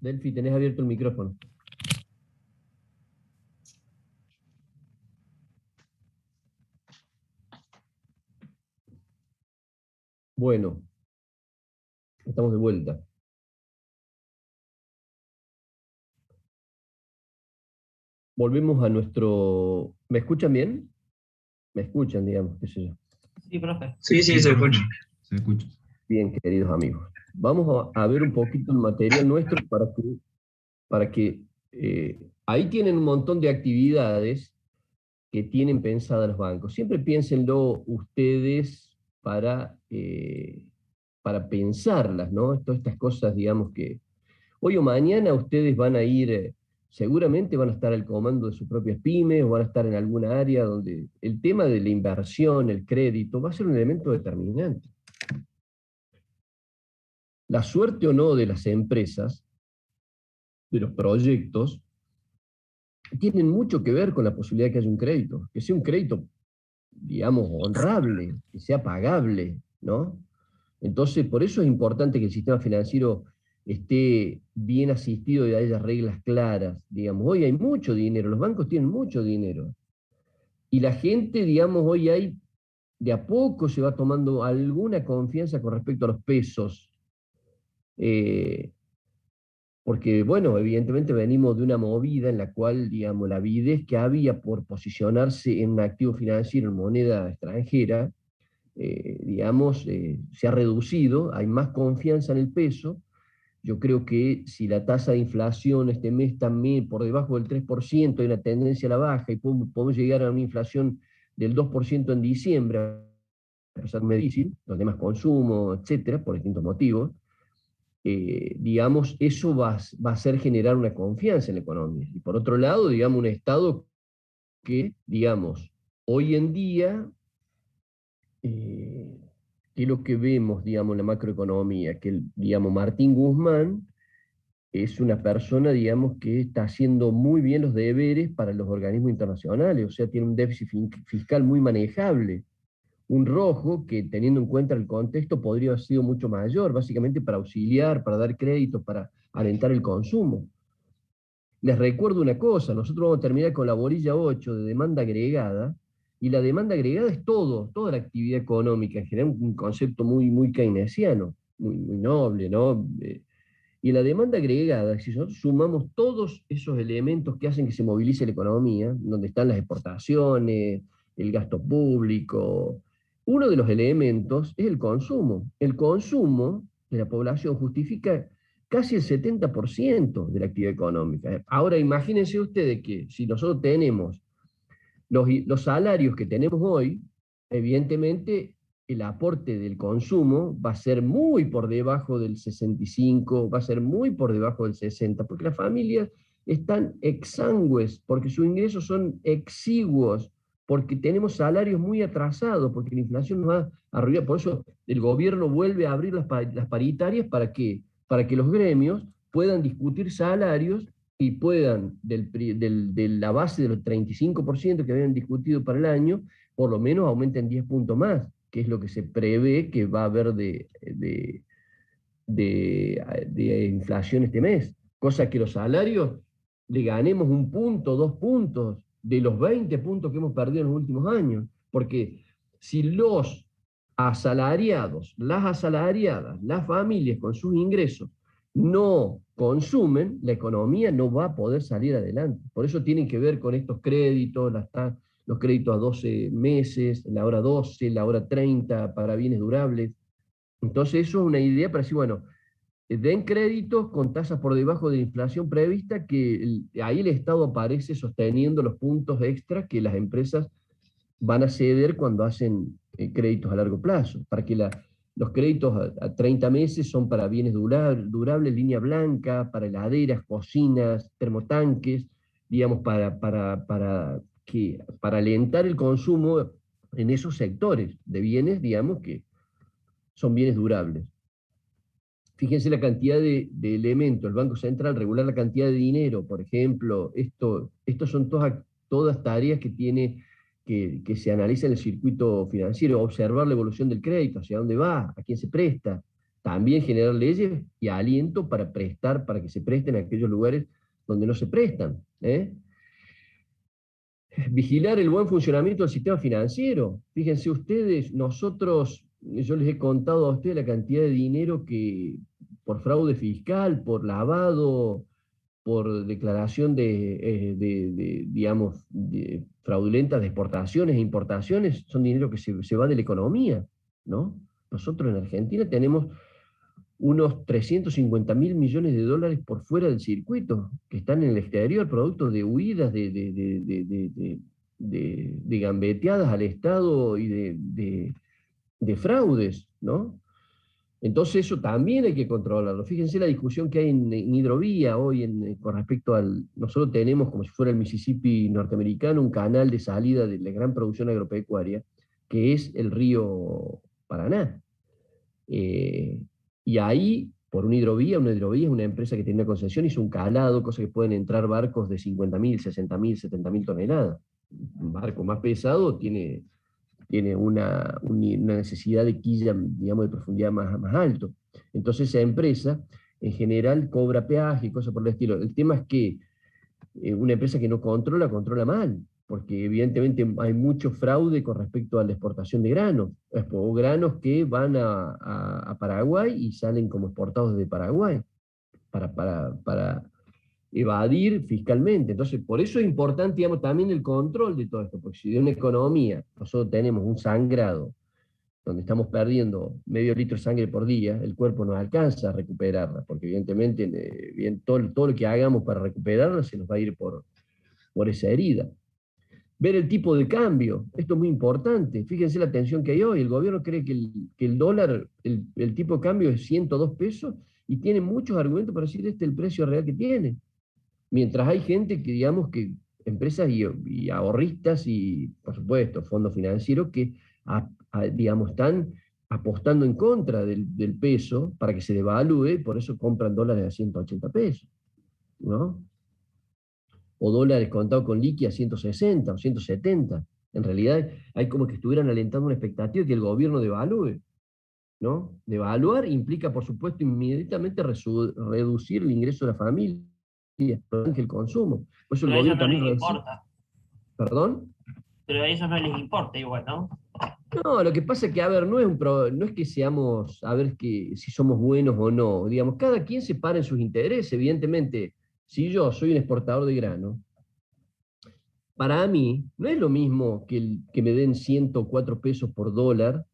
Delphi, tenés abierto el micrófono. Bueno, estamos de vuelta. Volvemos a nuestro... ¿Me escuchan bien? ¿Me escuchan, digamos, qué sé yo? Sí, profe. Sí, se escucha. Se escucha. Bien, queridos amigos. Vamos a ver un poquito el material nuestro para que ahí tienen un montón de actividades que tienen pensadas los bancos. Siempre piénsenlo ustedes para pensarlas, ¿no? Todas estas cosas, digamos, que hoy o mañana ustedes van a ir, seguramente van a estar al comando de sus propias pymes o van a estar en alguna área donde el tema de la inversión, el crédito, va a ser un elemento determinante. La suerte o no de las empresas, de los proyectos, tienen mucho que ver con la posibilidad de que haya un crédito, que sea un crédito, digamos, honrable, que sea pagable, ¿no? Entonces, por eso es importante que el sistema financiero esté bien asistido y haya reglas claras. Digamos, hoy hay mucho dinero, los bancos tienen mucho dinero. Y la gente, digamos, hoy de a poco se va tomando alguna confianza con respecto a los pesos. Porque, bueno, evidentemente venimos de una movida en la cual, digamos, la avidez que había por posicionarse en un activo financiero en moneda extranjera, digamos, se ha reducido, hay más confianza en el peso. Yo creo que si la tasa de inflación este mes también por debajo del 3%, hay una tendencia a la baja y podemos llegar a una inflación del 2% en diciembre, a pesar de muy difícil, los demás consumo, etcétera, por distintos motivos, digamos, eso va a hacer generar una confianza en la economía. Y por otro lado, digamos, un Estado que, digamos, hoy en día, que es lo que vemos, digamos, en la macroeconomía, que, digamos, Martín Guzmán es una persona, digamos, que está haciendo muy bien los deberes para los organismos internacionales, o sea, tiene un déficit fiscal muy manejable, un rojo que, teniendo en cuenta el contexto, podría haber sido mucho mayor, básicamente para auxiliar, para dar crédito, para alentar el consumo. Les recuerdo una cosa, nosotros vamos a terminar con la bolilla 8 de demanda agregada, y la demanda agregada es toda la actividad económica, en general un concepto muy keynesiano, muy noble, ¿no? Y la demanda agregada, si nosotros sumamos todos esos elementos que hacen que se movilice la economía, donde están las exportaciones, el gasto público, uno de los elementos es el consumo. El consumo de la población justifica casi el 70% de la actividad económica. Ahora imagínense ustedes que si nosotros tenemos los salarios que tenemos hoy, evidentemente el aporte del consumo va a ser muy por debajo del 65, va a ser muy por debajo del 60, porque las familias están exangües, porque sus ingresos son exiguos, porque tenemos salarios muy atrasados, porque la inflación nos va a arruinar. Por eso el gobierno vuelve a abrir las paritarias para que los gremios puedan discutir salarios y puedan, de la base del 35% que habían discutido para el año, por lo menos aumenten 10 puntos más, que es lo que se prevé que va a haber de inflación este mes. Cosa que los salarios le ganemos 1 punto, 2 puntos, de los 20 puntos que hemos perdido en los últimos años. Porque si los asalariados, las asalariadas, las familias con sus ingresos no consumen, la economía no va a poder salir adelante. Por eso tienen que ver con estos créditos, los créditos a 12 meses, la hora 12, la hora 30 para bienes durables. Entonces eso es una idea para decir, bueno, den créditos con tasas por debajo de la inflación prevista, que ahí el Estado aparece sosteniendo los puntos extras que las empresas van a ceder cuando hacen créditos a largo plazo, para que los créditos a 30 meses son para bienes durables, línea blanca, para heladeras, cocinas, termotanques, digamos, para alentar el consumo en esos sectores de bienes, digamos, que son bienes durables. Fíjense la cantidad de elementos, el Banco Central regular la cantidad de dinero, por ejemplo, estos son todas tareas que tiene que se analiza en el circuito financiero, observar la evolución del crédito, hacia dónde va, a quién se presta, también generar leyes y aliento para prestar, para que se presten a aquellos lugares donde no se prestan. Vigilar el buen funcionamiento del sistema financiero. Fíjense ustedes, yo les he contado a ustedes la cantidad de dinero que por fraude fiscal, por lavado, por declaración digamos, fraudulentas de exportaciones e importaciones, son dinero que se va de la economía, ¿no? Nosotros en Argentina tenemos unos 350.000 millones de dólares por fuera del circuito, que están en el exterior, producto de huidas, de gambeteadas al Estado y de fraudes, ¿no? Entonces eso también hay que controlarlo. Fíjense la discusión que hay en hidrovía hoy con respecto nosotros tenemos, como si fuera el Mississippi norteamericano, un canal de salida de la gran producción agropecuaria, que es el río Paraná. Y ahí, por una hidrovía es una empresa que tiene una concesión, hizo un calado, cosa que pueden entrar barcos de 50.000, 60.000, 70.000 toneladas. Un barco más pesado tiene una necesidad de quilla, digamos, de profundidad más alto. Entonces esa empresa, en general, cobra peaje y cosas por el estilo. El tema es que una empresa que no controla mal, porque evidentemente hay mucho fraude con respecto a la exportación de granos, o granos que van a Paraguay y salen como exportados de Paraguay, para evadir fiscalmente. Entonces, por eso es importante, digamos, también el control de todo esto, porque si de una economía nosotros tenemos un sangrado donde estamos perdiendo medio litro de sangre por día, el cuerpo no alcanza a recuperarla, porque evidentemente todo lo que hagamos para recuperarla se nos va a ir por esa herida. Ver el tipo de cambio, esto es muy importante. Fíjense la tensión que hay hoy. El gobierno cree que el dólar, el tipo de cambio es 102 pesos y tiene muchos argumentos para decir este es el precio real que tiene. Mientras hay gente que, digamos, que empresas y ahorristas y, por supuesto, fondos financieros que, digamos, están apostando en contra del peso para que se devalúe, por eso compran dólares a 180 pesos, ¿no? O dólares contados con liqui a 160 o 170. En realidad hay como que estuvieran alentando una expectativa de que el gobierno devalúe, ¿no? Devaluar implica, por supuesto, inmediatamente reducir el ingreso de la familia, el consumo. Por eso el Pero a ellos gobierno no también les importa. ¿Perdón? Pero a ellos no les importa igual, ¿no? No, lo que pasa es que, a ver, no es que seamos, a ver si somos buenos o no. Digamos, cada quien se para en sus intereses. Evidentemente, si yo soy un exportador de grano, para mí no es lo mismo que me den 104 pesos por dólar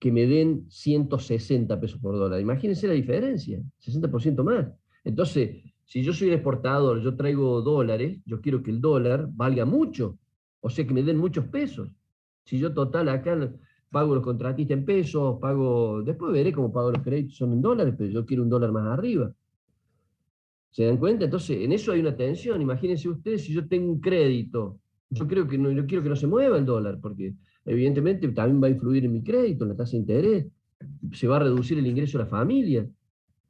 que me den 160 pesos por dólar. Imagínense la diferencia, 60% más. Entonces, si yo soy un exportador, yo traigo dólares, yo quiero que el dólar valga mucho, o sea, que me den muchos pesos. Si yo total acá pago los contratistas en pesos, después veré cómo pago los créditos, son en dólares, pero yo quiero un dólar más arriba. ¿Se dan cuenta? Entonces, en eso hay una tensión. Imagínense ustedes, si yo tengo un crédito, yo quiero que no se mueva el dólar, porque evidentemente también va a influir en mi crédito, en la tasa de interés, se va a reducir el ingreso de la familia.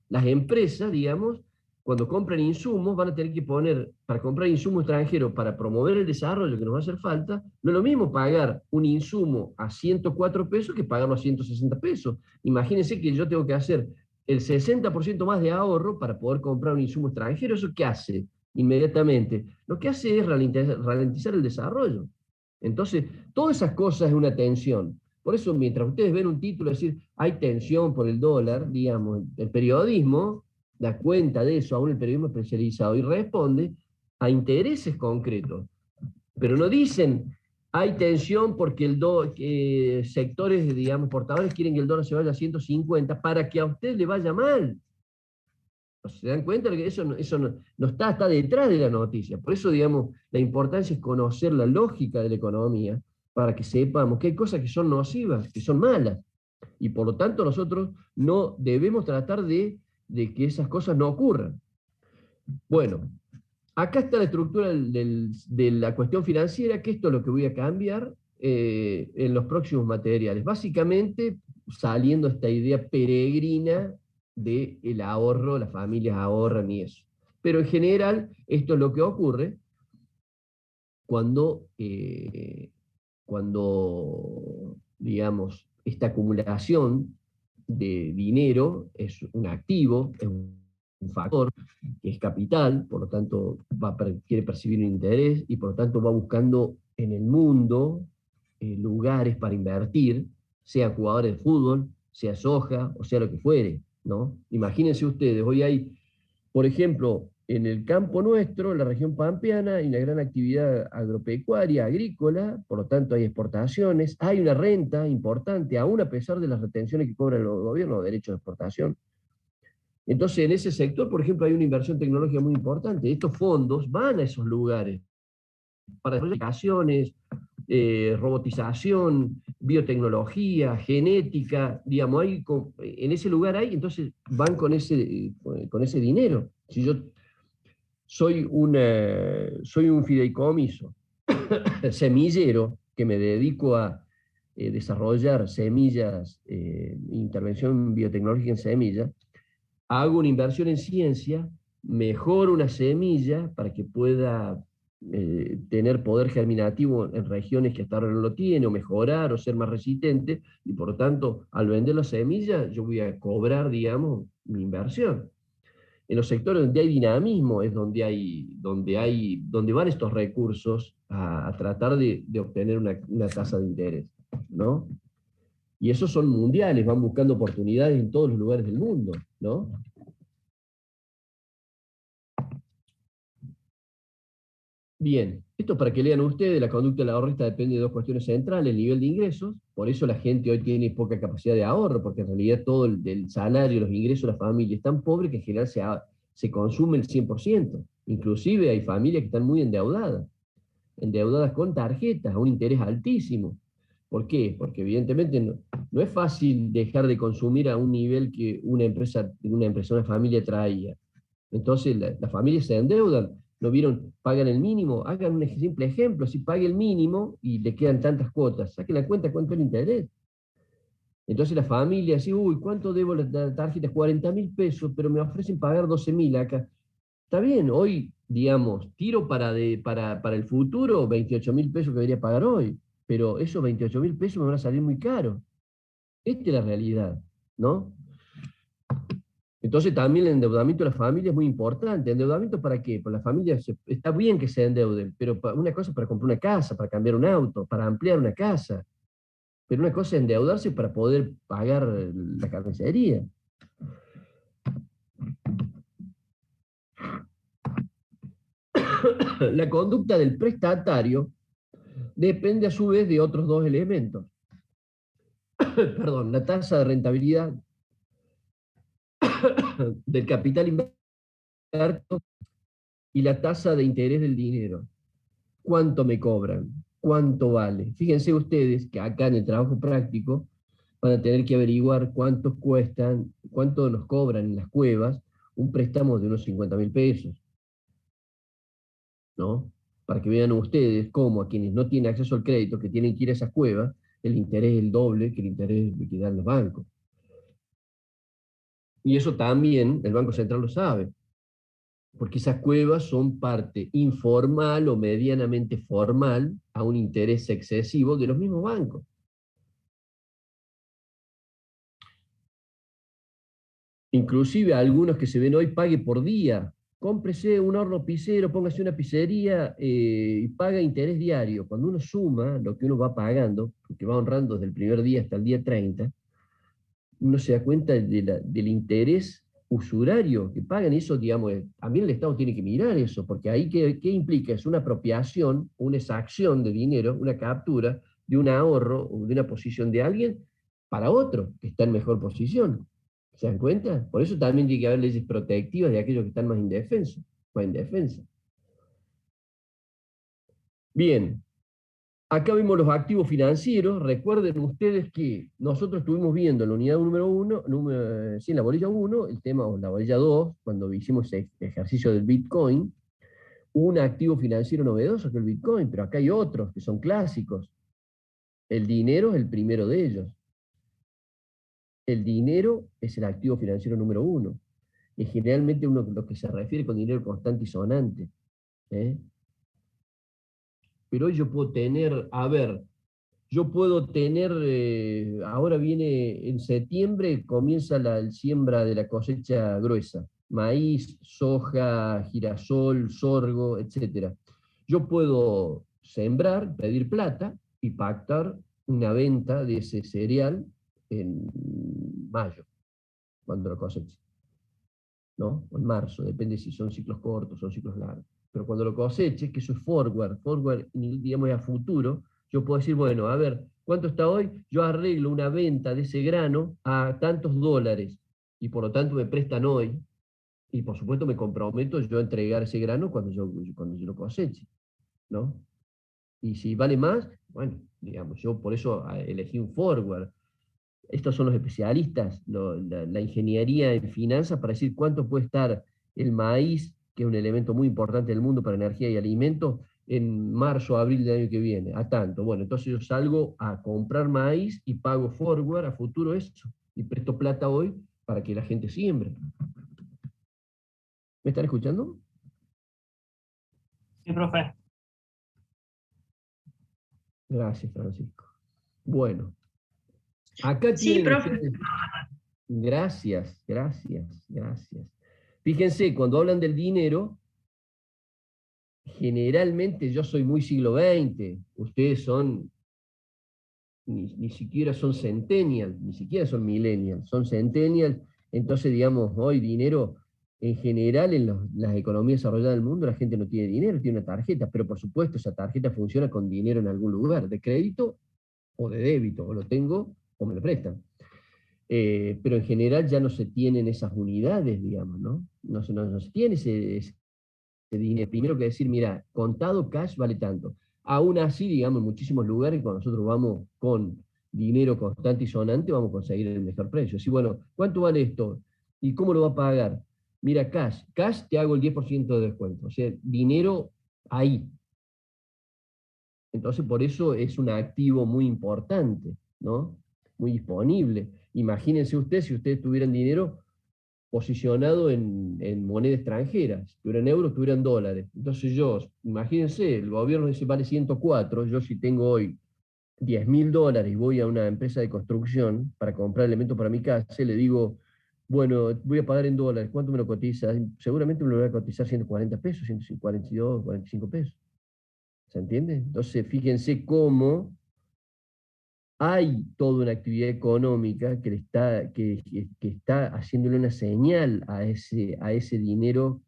Las empresas, digamos, cuando compran insumos, van a tener que poner, para comprar insumos extranjeros, para promover el desarrollo que nos va a hacer falta, no es lo mismo pagar un insumo a 104 pesos que pagarlo a 160 pesos. Imagínense que yo tengo que hacer el 60% más de ahorro para poder comprar un insumo extranjero. ¿Eso qué hace? Inmediatamente. Lo que hace es ralentizar el desarrollo. Entonces, todas esas cosas es una tensión. Por eso, mientras ustedes ven un título decir, hay tensión por el dólar, digamos, el periodismo da cuenta de eso, aún el periodismo especializado, y responde a intereses concretos. Pero no dicen, hay tensión porque sectores, digamos, portadores quieren que el dólar se vaya a 150 para que a usted le vaya mal. ¿Se dan cuenta? Que eso no está detrás de la noticia. Por eso, digamos, la importancia es conocer la lógica de la economía para que sepamos que hay cosas que son nocivas, que son malas. Y por lo tanto nosotros no debemos tratar de que esas cosas no ocurran. Bueno, acá está la estructura de la cuestión financiera, que esto es lo que voy a cambiar en los próximos materiales. Básicamente, saliendo esta idea peregrina del ahorro, las familias ahorran y eso. Pero en general, esto es lo que ocurre cuando digamos, esta acumulación de dinero es un activo, es un factor que es capital, por lo tanto quiere percibir un interés y por lo tanto va buscando en el mundo lugares para invertir, sea jugadores de fútbol, sea soja, o sea lo que fuere, ¿no? Imagínense ustedes, hoy hay, por ejemplo, en el campo nuestro, en la región pampeana, hay una gran actividad agropecuaria, agrícola, por lo tanto hay exportaciones, hay una renta importante, aún a pesar de las retenciones que cobran los gobiernos, derechos de exportación. Entonces, en ese sector, por ejemplo, hay una inversión tecnológica muy importante. Estos fondos van a esos lugares para aplicaciones, robotización, biotecnología, genética, digamos, en ese lugar hay, entonces van con ese dinero. Si yo soy un fideicomiso semillero que me dedico a desarrollar semillas, intervención biotecnológica en semillas, hago una inversión en ciencia, mejoro una semilla para que pueda tener poder germinativo en regiones que hasta ahora no lo tiene, o mejorar, o ser más resistente, y por lo tanto, al vender la semilla, yo voy a cobrar, digamos, mi inversión. En los sectores donde hay dinamismo es donde van estos recursos a tratar de obtener una tasa de interés, ¿no? Y esos son mundiales, van buscando oportunidades en todos los lugares del mundo, ¿no? Bien, esto para que lean ustedes, la conducta del ahorrista depende de dos cuestiones centrales: el nivel de ingresos, por eso la gente hoy tiene poca capacidad de ahorro, porque en realidad todo el salario, los ingresos de la familia es tan pobre que en general se consume el 100%. Inclusive hay familias que están muy endeudadas con tarjetas a un interés altísimo. ¿Por qué? Porque evidentemente no es fácil dejar de consumir a un nivel que una familia traía. Entonces las familias se endeudan, ¿no vieron? Pagan el mínimo, hagan un simple ejemplo, si pague el mínimo y le quedan tantas cuotas, saquen la cuenta cuánto es el interés. Entonces la familia dice, uy, ¿cuánto debo la tarjeta? 40.000 pesos, pero me ofrecen pagar 12.000 acá. Está bien, hoy, digamos, tiro para el futuro 28.000 pesos que debería pagar hoy, pero esos 28.000 pesos me van a salir muy caros. Esta es la realidad, ¿no? Entonces también el endeudamiento de la familia es muy importante. ¿Endeudamiento para qué? Pues la familia está bien que se endeuden, pero una cosa es para comprar una casa, para cambiar un auto, para ampliar una casa. Pero una cosa es endeudarse para poder pagar la carnicería. La conducta del prestatario depende a su vez de otros dos elementos. Perdón, la tasa de rentabilidad del capital invertido y la tasa de interés del dinero. ¿Cuánto me cobran? ¿Cuánto vale? Fíjense ustedes que acá en el trabajo práctico van a tener que averiguar cuánto nos cobran en las cuevas un préstamo de unos 50.000 pesos, ¿no? Para que vean ustedes cómo a quienes no tienen acceso al crédito, que tienen que ir a esas cuevas, el interés es el doble que el interés que dan los bancos. Y eso también el Banco Central lo sabe, porque esas cuevas son parte informal o medianamente formal a un interés excesivo de los mismos bancos. Inclusive algunos que se ven hoy pague por día. Cómprese un horno pisero, póngase una pizzería y paga interés diario. Cuando uno suma lo que uno va pagando, porque va honrando desde el primer día hasta el día 30, uno se da cuenta del interés usurario que pagan. Y eso, digamos, también el Estado tiene que mirar eso, porque ahí ¿qué implica? Es una apropiación, una exacción de dinero, una captura de un ahorro o de una posición de alguien para otro que está en mejor posición. ¿Se dan cuenta? Por eso también tiene que haber leyes protectivas de aquellos que están más indefensos, más indefensos. Bien, acá vemos los activos financieros. Recuerden ustedes que nosotros estuvimos viendo en la unidad número 1, en la bolilla 1, el tema, o la bolilla 2, cuando hicimos el ejercicio del Bitcoin, un activo financiero novedoso que el Bitcoin, pero acá hay otros que son clásicos. El dinero es el primero de ellos. El dinero es el activo financiero número 1. Y generalmente lo que se refiere con dinero constante y sonante. Pero hoy yo puedo tener, yo puedo tener, ahora viene en septiembre, comienza el siembra de la cosecha gruesa, maíz, soja, girasol, sorgo, etc. Yo puedo sembrar, pedir plata y pactar una venta de ese cereal en mayo, cuando lo coseche, ¿no? O en marzo, depende si son ciclos cortos o ciclos largos. Pero cuando lo coseche, que eso es forward, digamos, a futuro, yo puedo decir, bueno, a ver, ¿cuánto está hoy? Yo arreglo una venta de ese grano a tantos dólares, y por lo tanto me prestan hoy, y por supuesto me comprometo yo a entregar ese grano cuando yo lo coseche, ¿no? Y si vale más, bueno, digamos, yo por eso elegí un forward. Estos son los especialistas, la ingeniería en finanzas para decir cuánto puede estar el maíz, que es un elemento muy importante del mundo para energía y alimentos, en marzo o abril del año que viene, a tanto. Bueno, entonces yo salgo a comprar maíz y pago forward a futuro eso, y presto plata hoy para que la gente siembre. ¿Me están escuchando? Sí, profe. Gracias, Francisco. Bueno, acá Sí, tienen profe. ustedes. Gracias. Fíjense, cuando hablan del dinero, generalmente yo soy muy siglo XX, ustedes son, ni siquiera son centennials, ni siquiera son millennials, son centennials, entonces digamos, hoy dinero, en general en las economías desarrolladas del mundo la gente no tiene dinero, tiene una tarjeta, pero por supuesto esa tarjeta funciona con dinero en algún lugar, de crédito o de débito, o lo tengo o me lo prestan. Pero en general ya no se tienen esas unidades, digamos, ¿no? No se tiene ese dinero. Primero que decir, mira, contado cash vale tanto. Aún así, digamos, en muchísimos lugares, cuando nosotros vamos con dinero constante y sonante, vamos a conseguir el mejor precio. Sí, bueno, ¿cuánto vale esto? ¿Y cómo lo va a pagar? Mira, cash. Cash te hago el 10% de descuento. O sea, dinero ahí. Entonces, por eso es un activo muy importante, ¿no? Muy disponible. Imagínense ustedes, si ustedes tuvieran dinero posicionado en moneda extranjera, si tuvieran euros, tuvieran dólares. Entonces imagínense, el gobierno dice vale 104, yo si tengo hoy 10.000 dólares y voy a una empresa de construcción para comprar elementos para mi casa, le digo, bueno, voy a pagar en dólares, ¿cuánto me lo cotiza? Seguramente me lo voy a cotizar 140 pesos, 142, 45 pesos. ¿Se entiende? Entonces, fíjense cómo hay toda una actividad económica que está haciéndole una señal a ese dinero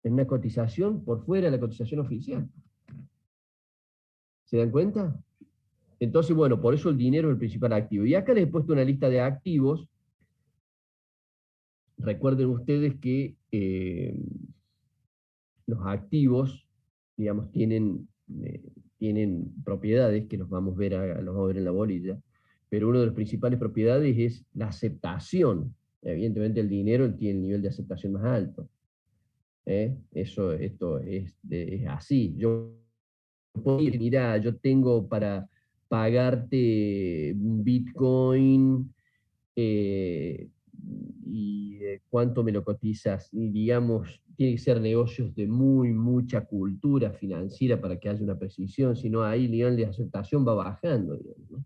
en una cotización por fuera de la cotización oficial. ¿Se dan cuenta? Entonces, bueno, por eso el dinero es el principal activo. Y acá les he puesto una lista de activos. Recuerden ustedes que los activos, digamos, tienen propiedades que los vamos a ver en la bolilla, pero una de las principales propiedades es la aceptación. Evidentemente el dinero tiene el nivel de aceptación más alto. Esto es así. Yo puedo decir, mira, yo tengo para pagarte un Bitcoin, y cuánto me lo cotizas. Y digamos, tiene que ser negocios de mucha cultura financiera para que haya una precisión, si no ahí el nivel de aceptación va bajando, digamos, ¿no?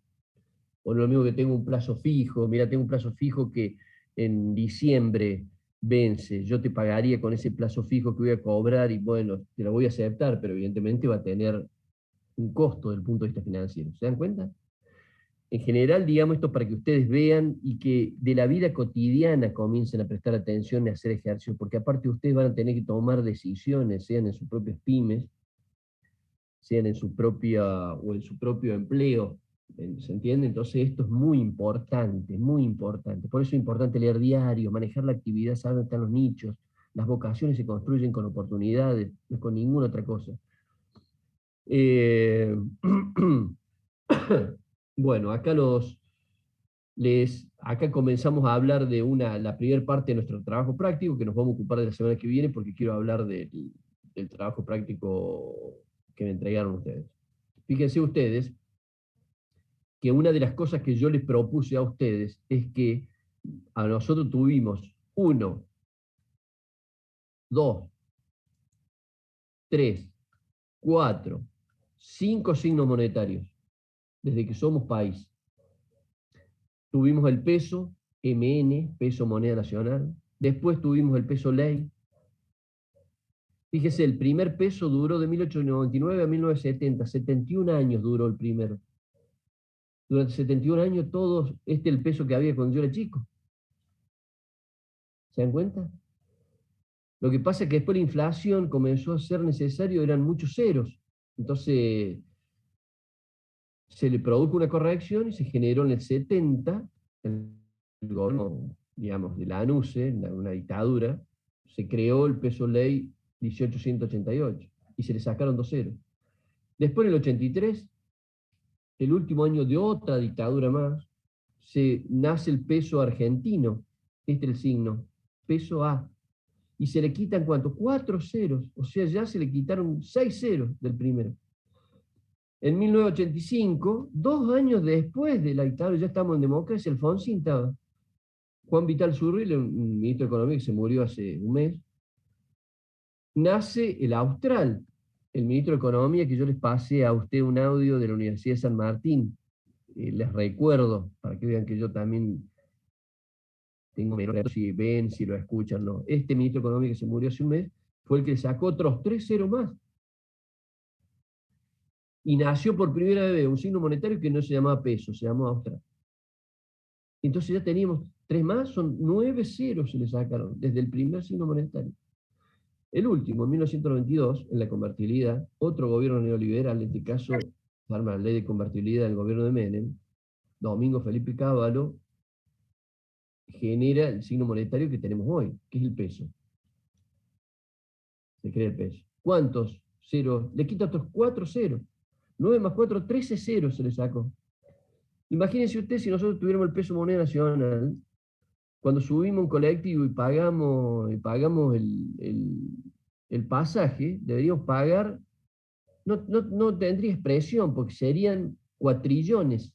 O lo mismo que tengo un plazo fijo, mira, tengo un plazo fijo que en diciembre vence, yo te pagaría con ese plazo fijo que voy a cobrar y bueno, te lo voy a aceptar, pero evidentemente va a tener un costo desde el punto de vista financiero. ¿Se dan cuenta? En general, digamos esto para que ustedes vean y que de la vida cotidiana comiencen a prestar atención y a hacer ejercicio, porque aparte ustedes van a tener que tomar decisiones, sean en sus propios pymes, sean en su propia o en su propio empleo, ¿se entiende? Entonces esto es muy importante, muy importante. Por eso es importante leer diarios, manejar la actividad, saber dónde están los nichos. Las vocaciones se construyen con oportunidades, no con ninguna otra cosa. Bueno, acá comenzamos a hablar de la primera parte de nuestro trabajo práctico, que nos vamos a ocupar de la semana que viene, porque quiero hablar del trabajo práctico que me entregaron ustedes. Fíjense ustedes que una de las cosas que yo les propuse a ustedes es que a nosotros tuvimos 1, 2, 3, 4, 5 signos monetarios. desde que somos país. Tuvimos el peso, MN, peso moneda nacional. Después tuvimos el peso ley. Fíjese, el primer peso duró de 1899 a 1970, 71 años duró el primero. Durante 71 años todos, el peso que había cuando yo era chico. ¿Se dan cuenta? Lo que pasa es que después la inflación comenzó a ser necesario, eran muchos ceros. Entonces se le produjo una corrección y se generó en el 70, el gobierno, digamos, de la ANUCE, una dictadura, se creó el peso ley 1888 y se le sacaron 2 ceros. Después en el 83, el último año de otra dictadura más, nace el peso argentino, este es el signo, peso A, y se le quitan ¿cuánto? 4 ceros, o sea, ya se le quitaron 6 ceros del primero. En 1985, 2 años después de la dictadura, ya estamos en democracia, Alfonsín estaba. Juan Vital Zurril, un ministro de Economía que se murió hace un mes, nace el Austral, el ministro de Economía, que yo les pasé a usted un audio de la Universidad de San Martín. Les recuerdo, para que vean que yo también tengo menor, si ven, si lo escuchan, no. Este ministro de Economía que se murió hace un mes, fue el que sacó otros 3 ceros más. Y nació por primera vez un signo monetario que no se llamaba peso, se llamaba austral. Entonces ya teníamos 3 más, son 9 ceros se le sacaron, desde el primer signo monetario. El último, en 1992, en la convertibilidad, otro gobierno neoliberal, en este caso, la ley de convertibilidad del gobierno de Menem, Domingo Felipe Cavallo, genera el signo monetario que tenemos hoy, que es el peso. Se crea el peso. ¿Cuántos ceros? Le quita otros 4 ceros. 9 más 4, 13 ceros se le sacó. Imagínense usted si nosotros tuviéramos el peso moneda nacional, cuando subimos un colectivo y pagamos el pasaje, deberíamos pagar, no tendría expresión, porque serían cuatrillones,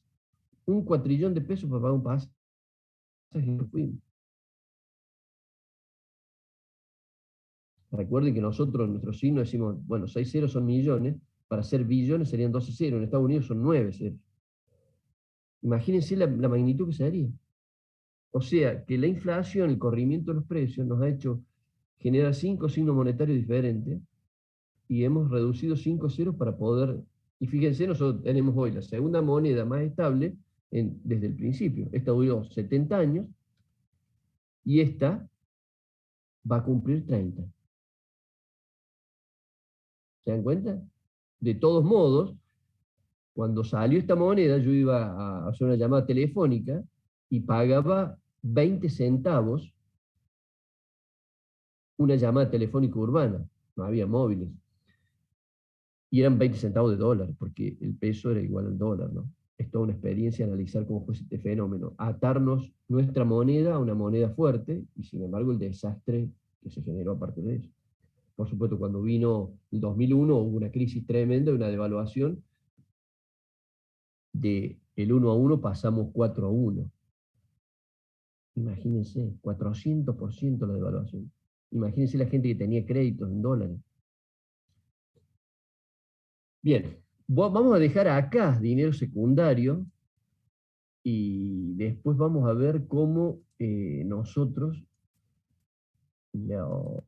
un cuatrillón de pesos para pagar un pasaje. Recuerden que nosotros, en nuestro signo, decimos, bueno, 6 ceros son millones, para ser billones serían 12 ceros, en Estados Unidos son 9 ceros. Imagínense la magnitud que sería. O sea, que la inflación, el corrimiento de los precios, nos ha hecho generar 5 signos monetarios diferentes y hemos reducido 5 ceros para poder... Y fíjense, nosotros tenemos hoy la segunda moneda más estable desde el principio. Esta duró 70 años y esta va a cumplir 30. ¿Se dan cuenta? De todos modos, cuando salió esta moneda, yo iba a hacer una llamada telefónica y pagaba 20 centavos una llamada telefónica urbana. No había móviles. Y eran 20 centavos de dólar, porque el peso era igual al dólar, ¿no? Es toda una experiencia analizar cómo fue este fenómeno. Atarnos nuestra moneda a una moneda fuerte, y sin embargo el desastre que se generó a partir de eso. Por supuesto, cuando vino el 2001 hubo una crisis tremenda, una devaluación. De el 1 a 1 pasamos 4 a 1. Imagínense, 400% la devaluación. Imagínense la gente que tenía créditos en dólares. Bien, vamos a dejar acá dinero secundario y después vamos a ver cómo nosotros lo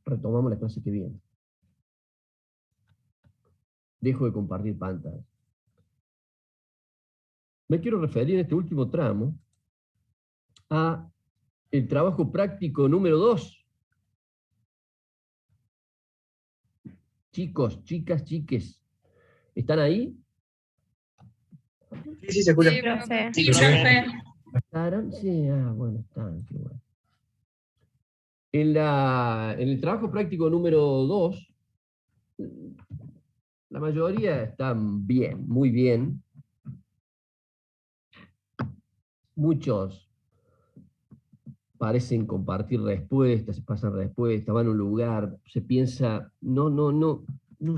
retomamos la clase que viene. Dejo de compartir pantalla. Me quiero referir en este último tramo a el trabajo práctico número 2. Chicos, chicas, chiques, ¿están ahí? Sí, se escucha. Sí, profe. Sí, profe. ¿Estarán? Sí, bueno, están, qué bueno. En el trabajo práctico número 2, la mayoría están bien, muy bien. Muchos parecen compartir respuestas, se pasan respuestas, van a un lugar, se piensa, no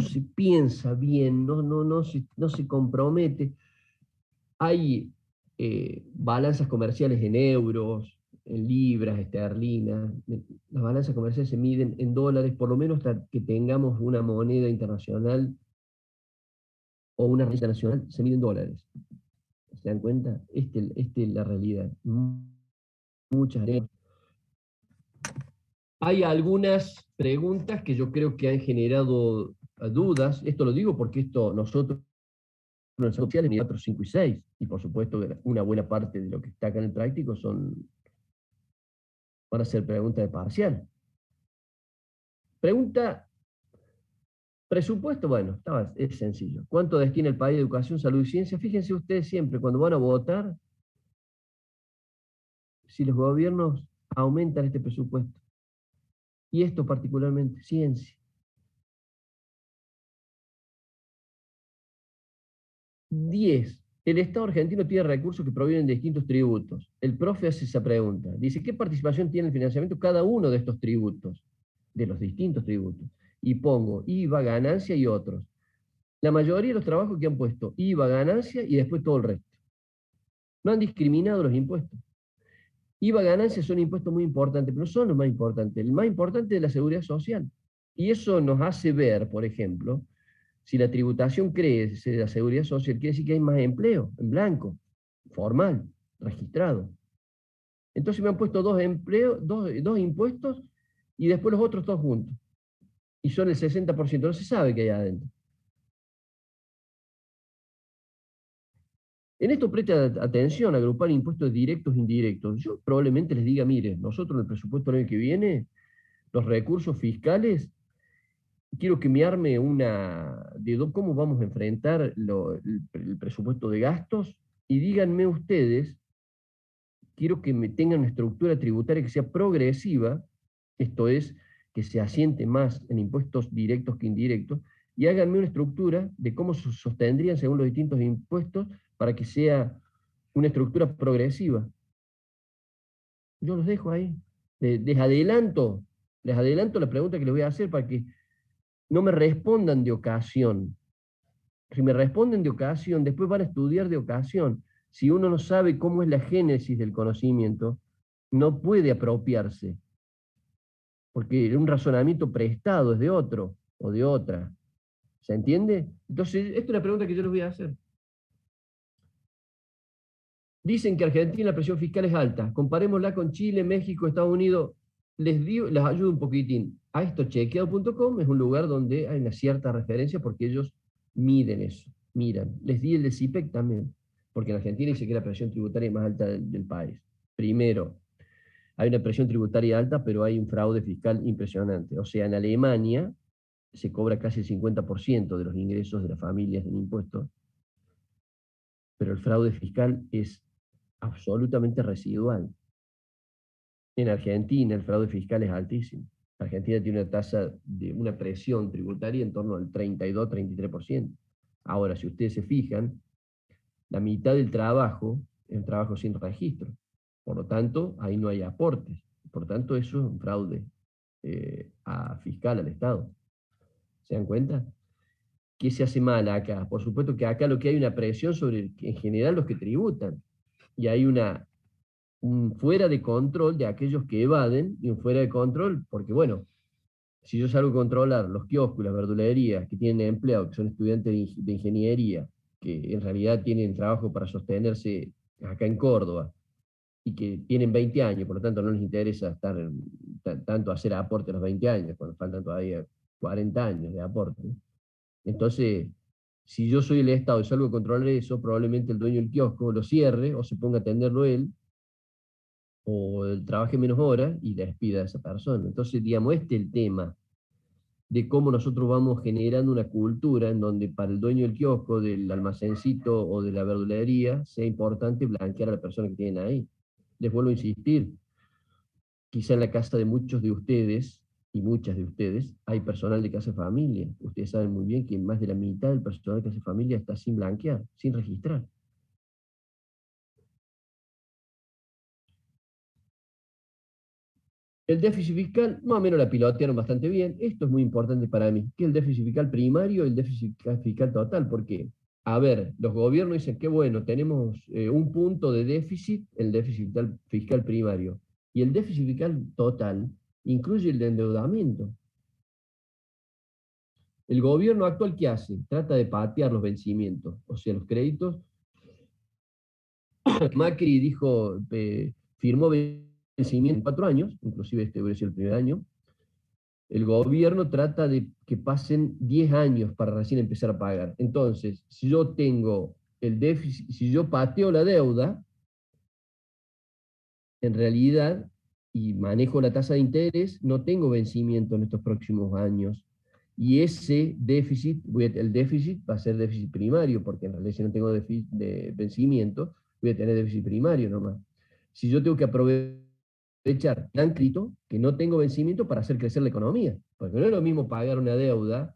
se piensa bien, no se compromete. Hay balanzas comerciales en euros, en libras, esterlinas. Las balanzas comerciales se miden en dólares, por lo menos hasta que tengamos una moneda internacional o una renta nacional se mide en dólares. ¿Se dan cuenta? Esta es la realidad. Muchas arenas. Hay algunas preguntas que yo creo que han generado dudas. Esto lo digo porque nosotros en los sociales ni 4, 5 y 6, y por supuesto una buena parte de lo que está acá en el práctico van a ser preguntas de parcial. Pregunta, presupuesto, bueno, es sencillo. ¿Cuánto destina el país de educación, salud y ciencia? Fíjense ustedes siempre, cuando van a votar, si los gobiernos aumentan este presupuesto. Y esto particularmente, ciencia. 10. El Estado argentino tiene recursos que provienen de distintos tributos. El profe hace esa pregunta. Dice, ¿qué participación tiene el financiamiento cada uno de estos tributos? De los distintos tributos. Y pongo IVA, ganancia y otros. La mayoría de los trabajos que han puesto IVA, ganancia y después todo el resto. No han discriminado los impuestos. IVA, ganancia son impuestos muy importantes, pero no son los más importantes. El más importante es la seguridad social. Y eso nos hace ver, por ejemplo, si la tributación crece de la seguridad social, quiere decir que hay más empleo, en blanco, formal, registrado. Entonces me han puesto dos impuestos y después los otros todos juntos. Y son el 60%, no se sabe qué hay adentro. En esto presta atención, agrupar impuestos directos e indirectos. Yo probablemente les diga, mire, nosotros en el presupuesto del año que viene, los recursos fiscales, quiero que me arme cómo vamos a enfrentar el presupuesto de gastos, y díganme ustedes, quiero que me tengan una estructura tributaria que sea progresiva, esto es, que se asiente más en impuestos directos que indirectos, y háganme una estructura de cómo se sostendrían según los distintos impuestos para que sea una estructura progresiva. Yo los dejo ahí. Les adelanto la pregunta que les voy a hacer para que no me respondan de ocasión. Si me responden de ocasión, después van a estudiar de ocasión. Si uno no sabe cómo es la génesis del conocimiento, no puede apropiarse. Porque un razonamiento prestado es de otro o de otra. ¿Se entiende? Entonces, esta es una pregunta que yo les voy a hacer. Dicen que Argentina la presión fiscal es alta. Comparémosla con Chile, México, Estados Unidos. Les ayudo un poquitín. A esto chequeado.com es un lugar donde hay una cierta referencia porque ellos miden eso, miran. Les di el de CIPEC también, porque en Argentina dice que es la presión tributaria más alta del país. Primero, hay una presión tributaria alta, pero hay un fraude fiscal impresionante. O sea, en Alemania se cobra casi el 50% de los ingresos de las familias en impuestos, pero el fraude fiscal es absolutamente residual. En Argentina el fraude fiscal es altísimo. Argentina tiene una tasa de una presión tributaria en torno al 32-33%. Ahora, si ustedes se fijan, la mitad del trabajo es un trabajo sin registro. Por lo tanto, ahí no hay aportes. Por tanto, eso es un fraude fiscal al Estado. ¿Se dan cuenta? ¿Qué se hace mal acá? Por supuesto que acá lo que hay una presión sobre, en general, los que tributan. Y hay un fuera de control de aquellos que evaden, y un fuera de control, porque bueno, si yo salgo a controlar los kioscos, las verdulerías que tienen empleados, que son estudiantes de ingeniería, que en realidad tienen trabajo para sostenerse acá en Córdoba, y que tienen 20 años, por lo tanto no les interesa tanto hacer aporte a los 20 años, cuando faltan todavía 40 años de aporte. Entonces, si yo soy el Estado y salgo a controlar eso, probablemente el dueño del kiosco lo cierre, o se ponga a atenderlo él, o trabaje menos horas y despida a esa persona. Entonces, digamos, este es el tema de cómo nosotros vamos generando una cultura en donde para el dueño del kiosco, del almacencito o de la verdulería, sea importante blanquear a la persona que tienen ahí. Les vuelvo a insistir, quizá en la casa de muchos de ustedes, y muchas de ustedes, hay personal de casa de familia. Ustedes saben muy bien que más de la mitad del personal de casa de familia está sin blanquear, sin registrar. El déficit fiscal, más o menos la pilotearon bastante bien. Esto es muy importante para mí, que el déficit fiscal primario y el déficit fiscal total. ¿Por qué? A ver, los gobiernos dicen que bueno, tenemos un punto de déficit, el déficit fiscal primario. Y el déficit fiscal total incluye el de endeudamiento. El gobierno actual, ¿qué hace? Trata de patear los vencimientos, o sea, los créditos. Macri dijo, firmó vencimiento en 4 años, inclusive este hubiera sido el primer año. El gobierno trata de que pasen 10 años para recién empezar a pagar. Entonces, si yo tengo el déficit, si yo pateo la deuda, en realidad, y manejo la tasa de interés, no tengo vencimiento en estos próximos años. Y ese déficit, el déficit va a ser déficit primario, porque en realidad si no tengo déficit de vencimiento, voy a tener déficit primario nomás. Si yo tengo que aprovechar tan crédito que no tengo vencimiento para hacer crecer la economía, porque no es lo mismo pagar una deuda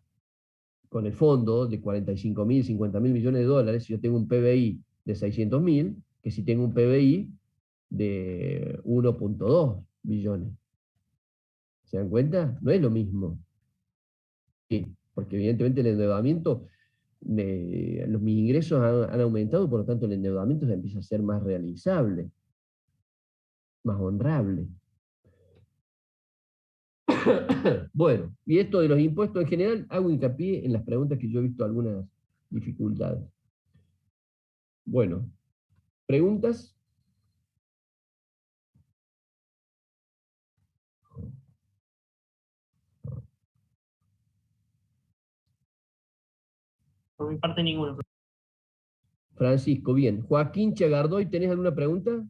con el fondo de 45.000, 50.000 millones de dólares si yo tengo un PBI de 600.000, que si tengo un PBI de 1.2 billones. ¿Se dan cuenta? No es lo mismo. Sí, porque evidentemente el endeudamiento, mis ingresos han aumentado, por lo tanto el endeudamiento se empieza a ser más realizable, más honrable. Bueno, y esto de los impuestos en general, hago hincapié en las preguntas que yo he visto algunas dificultades. Bueno, ¿preguntas? Por mi parte, ninguno. Francisco, bien. Joaquín Chagardoy, ¿tenés alguna pregunta?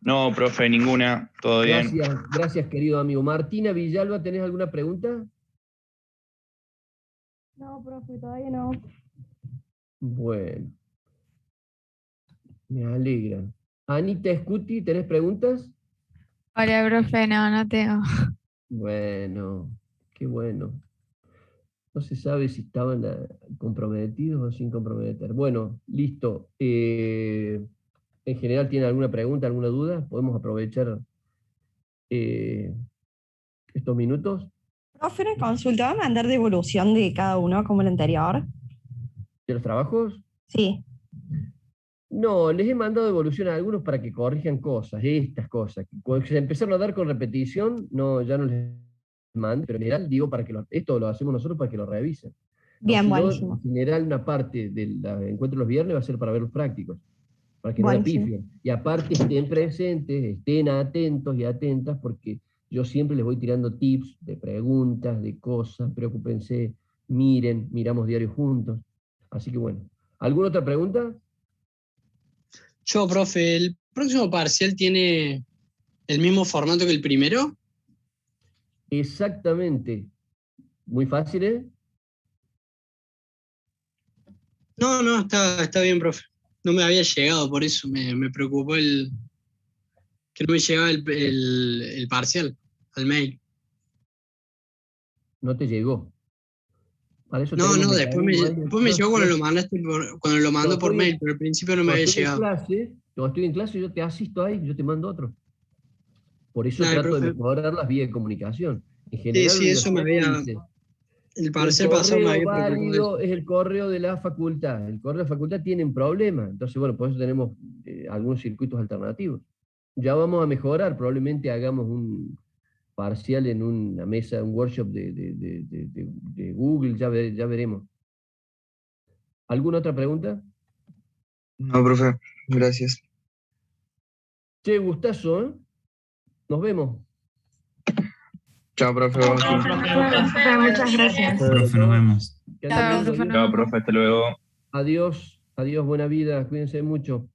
No, profe, ninguna. Todo bien. Gracias, querido amigo. Martina Villalba, ¿tenés alguna pregunta? No, profe, todavía no. Bueno. Me alegra. Anita Scuti, ¿tenés preguntas? Hola, profe, no tengo. Bueno, qué bueno. No se sabe si estaban comprometidos o sin comprometer. Bueno, listo. En general, ¿tienen alguna pregunta, alguna duda? ¿Podemos aprovechar estos minutos? Profe, una consulta, ¿va a mandar devolución de cada uno como el anterior? ¿De los trabajos? Sí. No, les he mandado devolución a algunos para que corrijan cosas, estas cosas. Cuando se empezaron a dar con repetición, no, ya no les mando, pero en general digo para que esto lo hacemos nosotros para que lo revisen. Bien, no, buenísimo. En general, una parte del encuentro los viernes va a ser para ver los prácticos, para que Buenísimo. no la pifien. Y aparte estén presentes, estén atentos y atentas, porque yo siempre les voy tirando tips de preguntas, de cosas, preocúpense, miramos diario juntos. Así que bueno. ¿Alguna otra pregunta? Yo, profe, ¿el próximo parcial tiene el mismo formato que el primero? Exactamente. Muy fácil, ¿eh? No, está bien, profe. No me había llegado, por eso me preocupó que no me llegaba el parcial al mail. No te llegó. Para eso No, después me llegó cuando lo mandaste cuando lo mandó por mail, pero al principio no me había llegado. Cuando estoy en clase, yo te asisto ahí, yo te mando otro. Por eso Dale, trato profe. de mejorar las vías de comunicación. En general, Sí, eso me había... El parcial pasado me había preocupado. Válido es el correo de la facultad. El correo de la facultad tiene un problema. Entonces, bueno, por eso tenemos algunos circuitos alternativos. Ya vamos a mejorar. Probablemente hagamos un parcial en una mesa, un workshop de Google. Ya veremos. ¿Alguna otra pregunta? No, profe. Gracias. Che, gustazo, ¿eh? Nos vemos. Chao, profe. Muchas gracias. Profe, nos vemos. Que anden bien, Chao, profe, hasta luego. Adiós, buena vida, cuídense mucho.